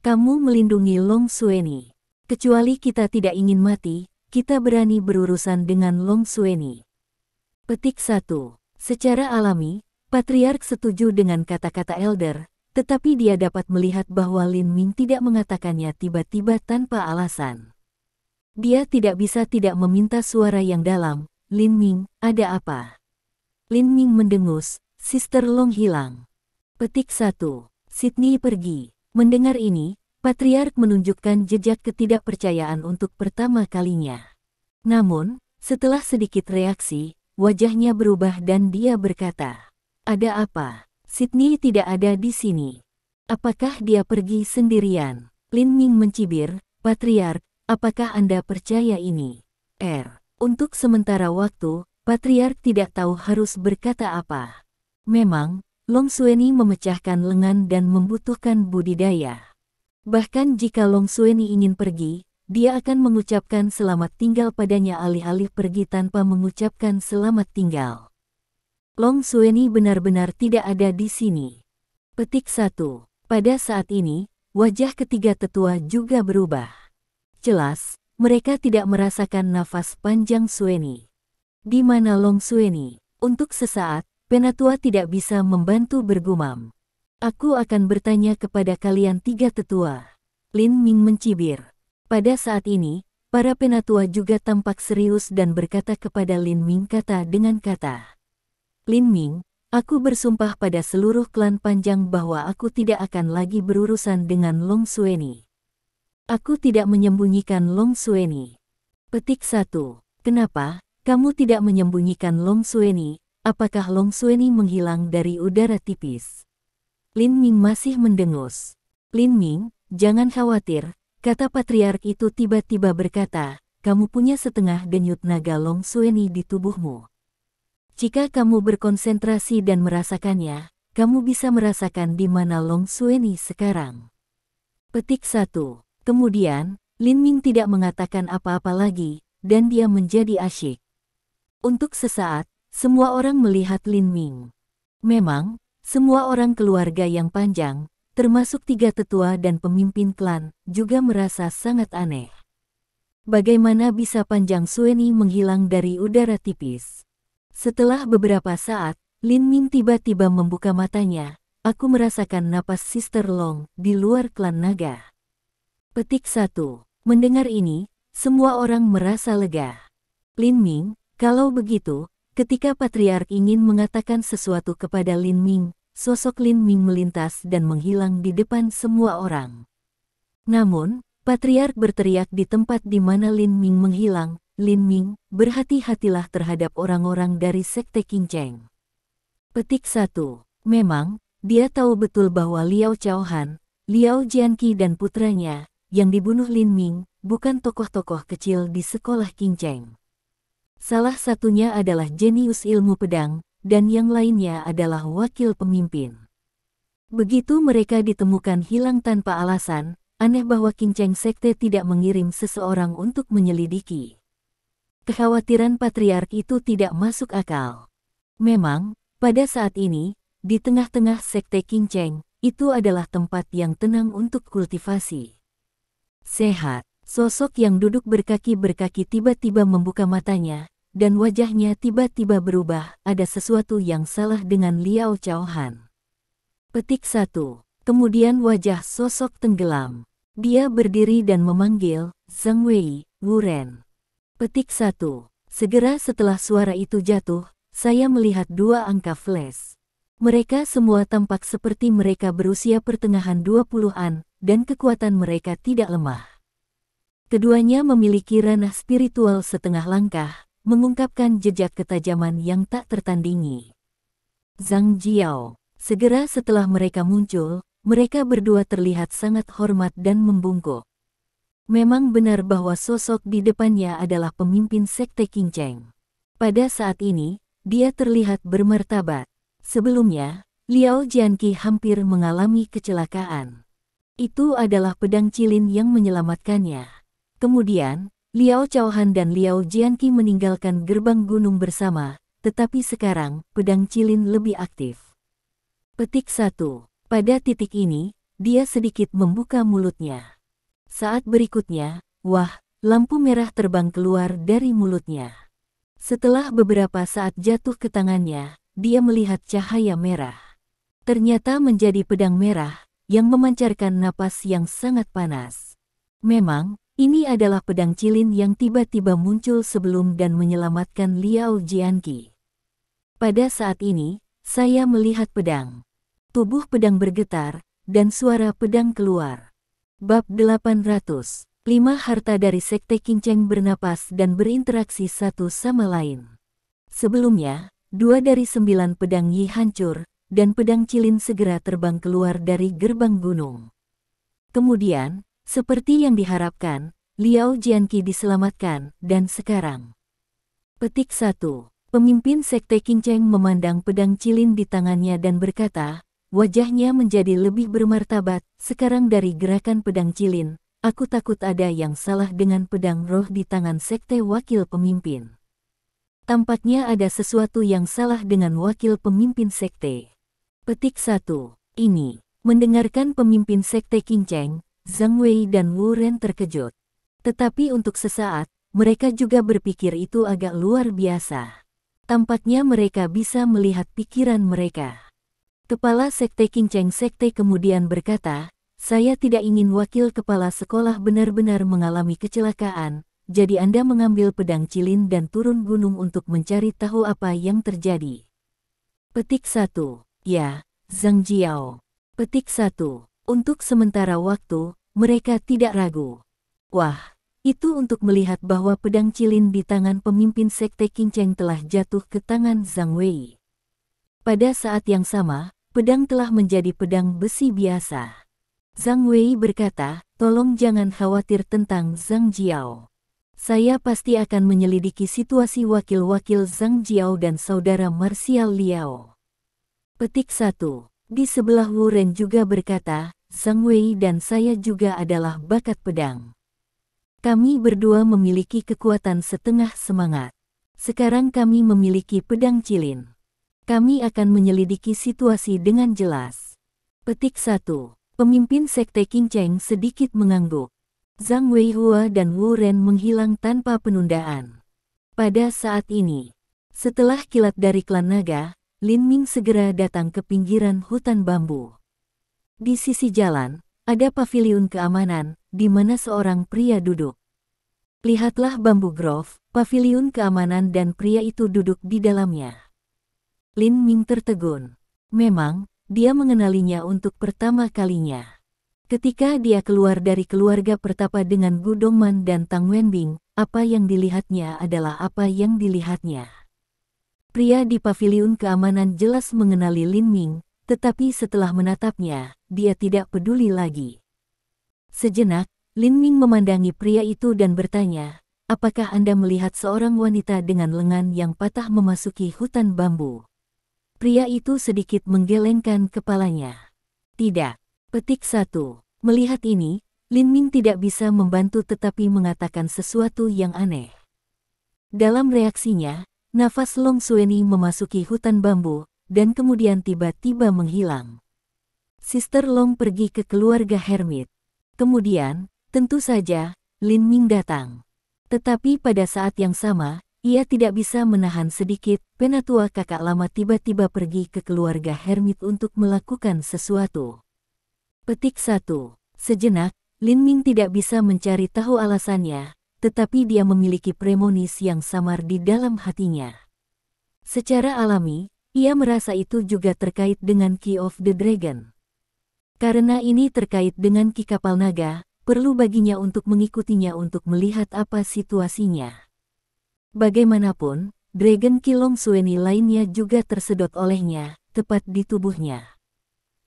Kamu melindungi Long Xueni. Kecuali kita tidak ingin mati, kita berani berurusan dengan Long Xueni." Petik 1. Secara alami, Patriark setuju dengan kata-kata Elder, tetapi dia dapat melihat bahwa Lin Ming tidak mengatakannya tiba-tiba tanpa alasan. Dia tidak bisa tidak meminta suara yang dalam, "Lin Ming, ada apa?" Lin Ming mendengus, "Sister Long hilang." Petik 1. Sydney pergi. Mendengar ini, Patriark menunjukkan jejak ketidakpercayaan untuk pertama kalinya. Namun, setelah sedikit reaksi, wajahnya berubah dan dia berkata, "Ada apa? Sydney tidak ada di sini. Apakah dia pergi sendirian?" Lin Ming mencibir, "Patriark, apakah Anda percaya ini?" Untuk sementara waktu, Patriark tidak tahu harus berkata apa. Memang, Long Xueni memecahkan lengan dan membutuhkan budidaya. Bahkan jika Long Xueni ingin pergi, dia akan mengucapkan selamat tinggal padanya alih-alih pergi tanpa mengucapkan selamat tinggal. Long Xueni benar-benar tidak ada di sini. Petik 1. Pada saat ini, wajah ketiga tetua juga berubah. Jelas, mereka tidak merasakan nafas panjang Xueni. Di mana Long Xueni? Untuk sesaat, Penatua tidak bisa membantu bergumam. "Aku akan bertanya kepada kalian tiga tetua." Lin Ming mencibir. Pada saat ini, para penatua juga tampak serius dan berkata kepada Lin Ming kata dengan kata, "Lin Ming, aku bersumpah pada seluruh klan Panjang bahwa aku tidak akan lagi berurusan dengan Long Xueni. Aku tidak menyembunyikan Long Xueni." Petik 1. Kenapa kamu tidak menyembunyikan Long Xueni? Apakah Long Xueni menghilang dari udara tipis? Lin Ming masih mendengus. "Lin Ming, jangan khawatir," kata Patriark itu tiba-tiba berkata, "kamu punya setengah denyut naga Long Xueni di tubuhmu. Jika kamu berkonsentrasi dan merasakannya, kamu bisa merasakan di mana Long Xueni sekarang." Petik 1. Kemudian, Lin Ming tidak mengatakan apa-apa lagi, dan dia menjadi asyik. Untuk sesaat, semua orang melihat Lin Ming. Memang, semua orang keluarga yang Panjang, termasuk tiga tetua dan pemimpin klan, juga merasa sangat aneh. Bagaimana bisa Panjang Xueni menghilang dari udara tipis? Setelah beberapa saat, Lin Ming tiba-tiba membuka matanya. "Aku merasakan napas Sister Long di luar klan naga." Petik 1. Mendengar ini, semua orang merasa lega. Lin Ming, kalau begitu, ketika Patriark ingin mengatakan sesuatu kepada Lin Ming, sosok Lin Ming melintas dan menghilang di depan semua orang. Namun, Patriark berteriak di tempat di mana Lin Ming menghilang, "Lin Ming, berhati-hatilah terhadap orang-orang dari Sekte Qingcheng." Petik 1. Memang, dia tahu betul bahwa Liao Chaohan, Liao Jianqi dan putranya, yang dibunuh Lin Ming, bukan tokoh-tokoh kecil di sekolah Qingcheng. Salah satunya adalah jenius ilmu pedang, dan yang lainnya adalah wakil pemimpin. Begitu mereka ditemukan hilang tanpa alasan, aneh bahwa Qingcheng Sekte tidak mengirim seseorang untuk menyelidiki. Kekhawatiran Patriark itu tidak masuk akal. Memang, pada saat ini, di tengah-tengah Sekte Qingcheng, itu adalah tempat yang tenang untuk kultivasi. Sehat, sosok yang duduk berkaki-berkaki tiba-tiba membuka matanya, dan wajahnya tiba-tiba berubah. Ada sesuatu yang salah dengan Liao Chaohan. Petik 1. Kemudian wajah sosok tenggelam. Dia berdiri dan memanggil, "Zhang Wei, Wu Ren." Petik 1. Segera setelah suara itu jatuh, saya melihat dua angka flash. Mereka semua tampak seperti mereka berusia pertengahan 20-an, dan kekuatan mereka tidak lemah. Keduanya memiliki ranah spiritual setengah langkah, mengungkapkan jejak ketajaman yang tak tertandingi. Zhang Jiao. Segera setelah mereka muncul, mereka berdua terlihat sangat hormat dan membungkuk. Memang benar bahwa sosok di depannya adalah pemimpin sekte Qingcheng. Pada saat ini, dia terlihat bermartabat. Sebelumnya, Liao Jianqi hampir mengalami kecelakaan. Itu adalah pedang Cilin yang menyelamatkannya. Kemudian, Liao Chaohan dan Liao Jianqi meninggalkan gerbang gunung bersama, tetapi sekarang, pedang Cilin lebih aktif. Petik 1. Pada titik ini, dia sedikit membuka mulutnya. Saat berikutnya, wah, lampu merah terbang keluar dari mulutnya. Setelah beberapa saat jatuh ke tangannya, dia melihat cahaya merah. Ternyata menjadi pedang merah, yang memancarkan napas yang sangat panas. Memang, ini adalah pedang Cilin yang tiba-tiba muncul sebelum dan menyelamatkan Liao Jianqi. Pada saat ini, saya melihat pedang. Tubuh pedang bergetar, dan suara pedang keluar. Bab 800. 5 harta dari Sekte Qingcheng bernapas dan berinteraksi satu sama lain. Sebelumnya, 2 dari 9 pedang Yi hancur, dan pedang Cilin segera terbang keluar dari gerbang gunung. Kemudian, seperti yang diharapkan, Liao Jianqi diselamatkan, dan sekarang. Petik 1. Pemimpin Sekte Qingcheng memandang pedang Cilin di tangannya dan berkata, wajahnya menjadi lebih bermartabat. Sekarang dari gerakan pedang Cilin, aku takut ada yang salah dengan pedang roh di tangan Sekte Wakil Pemimpin. Tampaknya ada sesuatu yang salah dengan wakil pemimpin Sekte. Petik 1. Ini. Mendengarkan pemimpin Sekte Qingcheng, Zhang Wei dan Wu Ren terkejut. Tetapi untuk sesaat, mereka juga berpikir itu agak luar biasa. Tampaknya mereka bisa melihat pikiran mereka. Kepala Sekte Qingcheng Sekte kemudian berkata, saya tidak ingin wakil kepala sekolah benar-benar mengalami kecelakaan, jadi Anda mengambil pedang Cilin dan turun gunung untuk mencari tahu apa yang terjadi. Petik 1. Ya, Zhang Jiao. Petik 1. Untuk sementara waktu, mereka tidak ragu. Wah, itu untuk melihat bahwa pedang Cilin di tangan pemimpin Sekte Qingcheng telah jatuh ke tangan Zhang Wei. Pada saat yang sama, pedang telah menjadi pedang besi biasa. Zhang Wei berkata, tolong jangan khawatir tentang Zhang Jiao. Saya pasti akan menyelidiki situasi wakil-wakil Zhang Jiao dan saudara Marsial Liao. Petik 1. Di sebelah Wu Ren juga berkata, Zhang Wei dan saya juga adalah bakat pedang. Kami berdua memiliki kekuatan setengah semangat. Sekarang kami memiliki pedang Cilin. Kami akan menyelidiki situasi dengan jelas. Petik 1. Pemimpin Sekte Qingcheng sedikit mengangguk. Zhang Wei Hua dan Wu Ren menghilang tanpa penundaan. Pada saat ini, setelah kilat dari klan naga, Lin Ming segera datang ke pinggiran hutan bambu. Di sisi jalan, ada paviliun keamanan, di mana seorang pria duduk. Lihatlah bambu grove, paviliun keamanan dan pria itu duduk di dalamnya. Lin Ming tertegun. Memang, dia mengenalinya untuk pertama kalinya. Ketika dia keluar dari keluarga pertapa dengan Gu Dongman dan Tang Wenbing, apa yang dilihatnya adalah apa yang dilihatnya. Pria di paviliun keamanan jelas mengenali Lin Ming, tetapi setelah menatapnya, dia tidak peduli lagi. Sejenak, Lin Ming memandangi pria itu dan bertanya, apakah Anda melihat seorang wanita dengan lengan yang patah memasuki hutan bambu? Pria itu sedikit menggelengkan kepalanya. Tidak. Petik 1. Melihat ini, Lin Ming tidak bisa membantu tetapi mengatakan sesuatu yang aneh. Dalam reaksinya, nafas Long Xueni memasuki hutan bambu, dan kemudian tiba-tiba menghilang. Sister Long pergi ke keluarga hermit. Kemudian, tentu saja, Lin Ming datang. Tetapi pada saat yang sama, ia tidak bisa menahan sedikit, penatua kakak lama tiba-tiba pergi ke keluarga hermit untuk melakukan sesuatu. Petik 1. Sejenak, Lin Ming tidak bisa mencari tahu alasannya, tetapi dia memiliki premonis yang samar di dalam hatinya. Secara alami, ia merasa itu juga terkait dengan Key of the Dragon. Karena ini terkait dengan Ki Kapal Naga, perlu baginya untuk mengikutinya untuk melihat apa situasinya. Bagaimanapun, Dragon Ki Long Xueni lainnya juga tersedot olehnya, tepat di tubuhnya.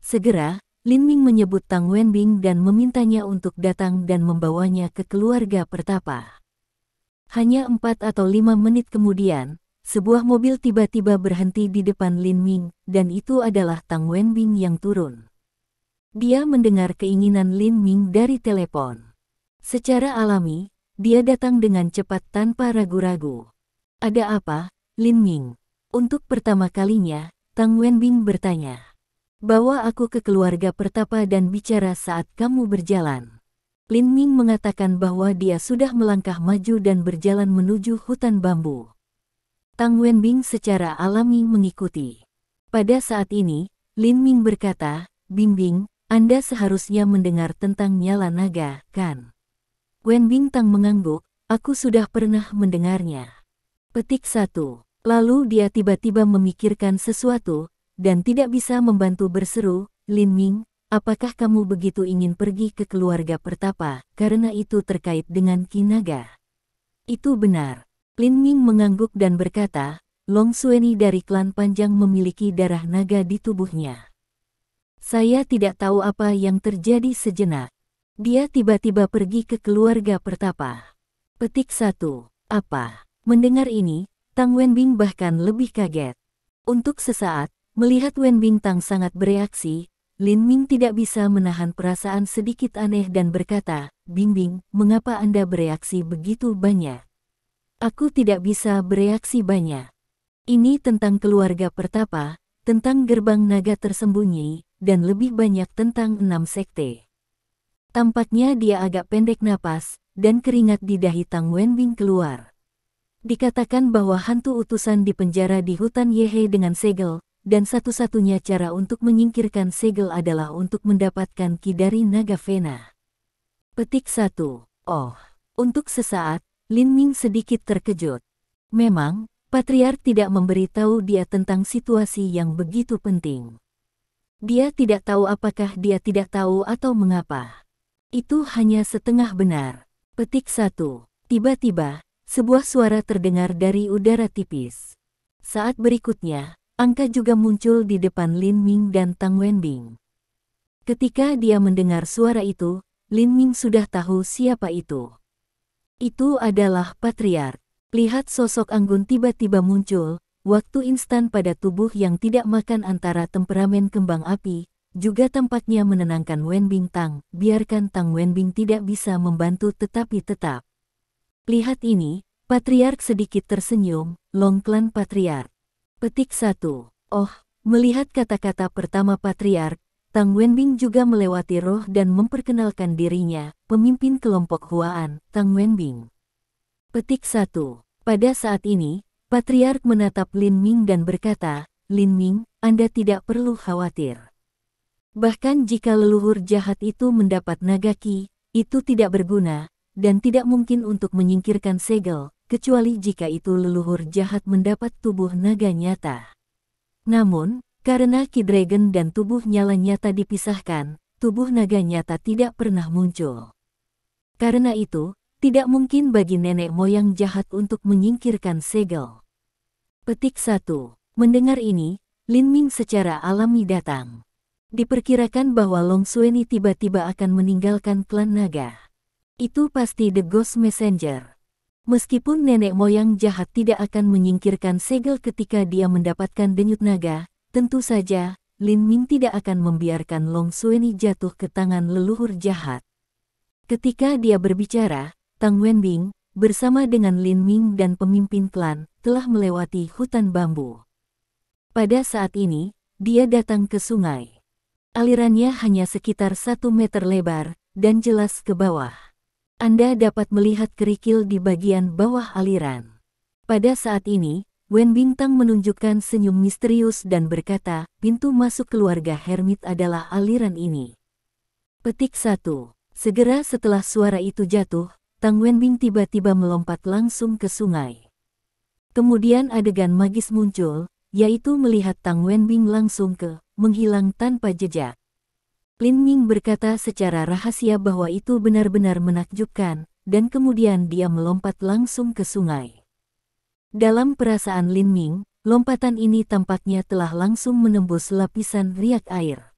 Segera, Lin Ming menyebut Tang Wenbing dan memintanya untuk datang dan membawanya ke keluarga pertapa. Hanya 4 atau 5 menit kemudian, sebuah mobil tiba-tiba berhenti di depan Lin Ming, dan itu adalah Tang Wenbing yang turun. Dia mendengar keinginan Lin Ming dari telepon. Secara alami, dia datang dengan cepat tanpa ragu-ragu. Ada apa, Lin Ming? Untuk pertama kalinya, Tang Wenbing bertanya. Bawa aku ke keluarga pertapa dan bicara saat kamu berjalan. Lin Ming mengatakan bahwa dia sudah melangkah maju dan berjalan menuju hutan bambu. Tang Wenbing secara alami mengikuti. Pada saat ini, Lin Ming berkata, Bingbing, Anda seharusnya mendengar tentang nyala naga, kan? Wenbing Tang mengangguk, aku sudah pernah mendengarnya. Petik 1. Lalu dia tiba-tiba memikirkan sesuatu, dan tidak bisa membantu berseru, Lin Ming, apakah kamu begitu ingin pergi ke keluarga pertapa, karena itu terkait dengan Ki Naga? Itu benar. Lin Ming mengangguk dan berkata, Long Xueni dari klan Panjang memiliki darah naga di tubuhnya. Saya tidak tahu apa yang terjadi sejenak. Dia tiba-tiba pergi ke keluarga pertapa. Petik 1. Apa? Mendengar ini, Tang Wenbing bahkan lebih kaget. Untuk sesaat, melihat Wenbing Tang sangat bereaksi, Lin Ming tidak bisa menahan perasaan sedikit aneh dan berkata, Bingbing, mengapa Anda bereaksi begitu banyak? Aku tidak bisa bereaksi banyak. Ini tentang keluarga pertapa, tentang gerbang naga tersembunyi, dan lebih banyak tentang 6 sekte. Tampaknya dia agak pendek napas, dan keringat di dahi Tang Wenbing keluar. Dikatakan bahwa hantu utusan dipenjara di hutan Yehe dengan segel, dan satu-satunya cara untuk menyingkirkan segel adalah untuk mendapatkan ki dari naga Vena. Petik 1. Oh, untuk sesaat, Lin Ming sedikit terkejut. Memang, Patriark tidak memberitahu dia tentang situasi yang begitu penting. Dia tidak tahu apakah dia tidak tahu atau mengapa. Itu hanya setengah benar. Petik 1. Tiba-tiba, sebuah suara terdengar dari udara tipis. Saat berikutnya, angka juga muncul di depan Lin Ming dan Tang Wenbing. Ketika dia mendengar suara itu, Lin Ming sudah tahu siapa itu. Itu adalah Patriark. Lihat sosok anggun tiba-tiba muncul, waktu instan pada tubuh yang tidak makan antara temperamen kembang api, juga tampaknya menenangkan Wenbing Tang, biarkan Tang Wenbing tidak bisa membantu tetapi tetap. Lihat ini, Patriark sedikit tersenyum, Long Clan Patriark. Petik 1. Oh, melihat kata-kata pertama Patriark, Tang Wenbing juga melewati roh dan memperkenalkan dirinya, pemimpin kelompok Huaan, Tang Wenbing. Petik 1. Pada saat ini, Patriark menatap Lin Ming dan berkata, Lin Ming, Anda tidak perlu khawatir. Bahkan jika leluhur jahat itu mendapat nagaki, itu tidak berguna, dan tidak mungkin untuk menyingkirkan segel, kecuali jika itu leluhur jahat mendapat tubuh naga nyata. Namun, karena Ki Dragon dan tubuh nyala nyata dipisahkan, tubuh naga nyata tidak pernah muncul. Karena itu, tidak mungkin bagi nenek moyang jahat untuk menyingkirkan segel. Petik 1. Mendengar ini, Lin Ming secara alami datang. Diperkirakan bahwa Long Xueni tiba-tiba akan meninggalkan klan naga. Itu pasti The Ghost Messenger. Meskipun nenek moyang jahat tidak akan menyingkirkan segel ketika dia mendapatkan denyut naga, tentu saja, Lin Ming tidak akan membiarkan Long Xueni jatuh ke tangan leluhur jahat. Ketika dia berbicara, Tang Wenbing, bersama dengan Lin Ming dan pemimpin klan, telah melewati hutan bambu. Pada saat ini, dia datang ke sungai. Alirannya hanya sekitar 1 meter lebar, dan jelas ke bawah. Anda dapat melihat kerikil di bagian bawah aliran. Pada saat ini, Wenbing Tang menunjukkan senyum misterius dan berkata, pintu masuk keluarga Hermit adalah aliran ini. Petik 1. Segera setelah suara itu jatuh, Tang Wenbing tiba-tiba melompat langsung ke sungai. Kemudian adegan magis muncul, yaitu melihat Tang Wenbing langsung menghilang tanpa jejak. Lin Ming berkata secara rahasia bahwa itu benar-benar menakjubkan, dan kemudian dia melompat langsung ke sungai. Dalam perasaan Lin Ming, lompatan ini tampaknya telah langsung menembus lapisan riak air.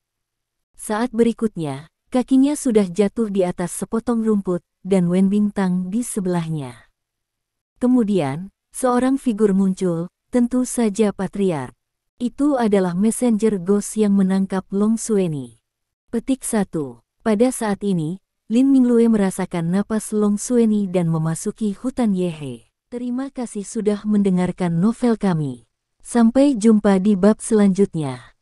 Saat berikutnya, kakinya sudah jatuh di atas sepotong rumput, dan Wen Bintang di sebelahnya. Kemudian, seorang figur muncul, tentu saja Patriark. Itu adalah messenger ghost yang menangkap Long Xueni. Petik 1. Pada saat ini, Lin Minglue merasakan napas Long Xueni dan memasuki hutan Yehe. Terima kasih sudah mendengarkan novel kami. Sampai jumpa di bab selanjutnya.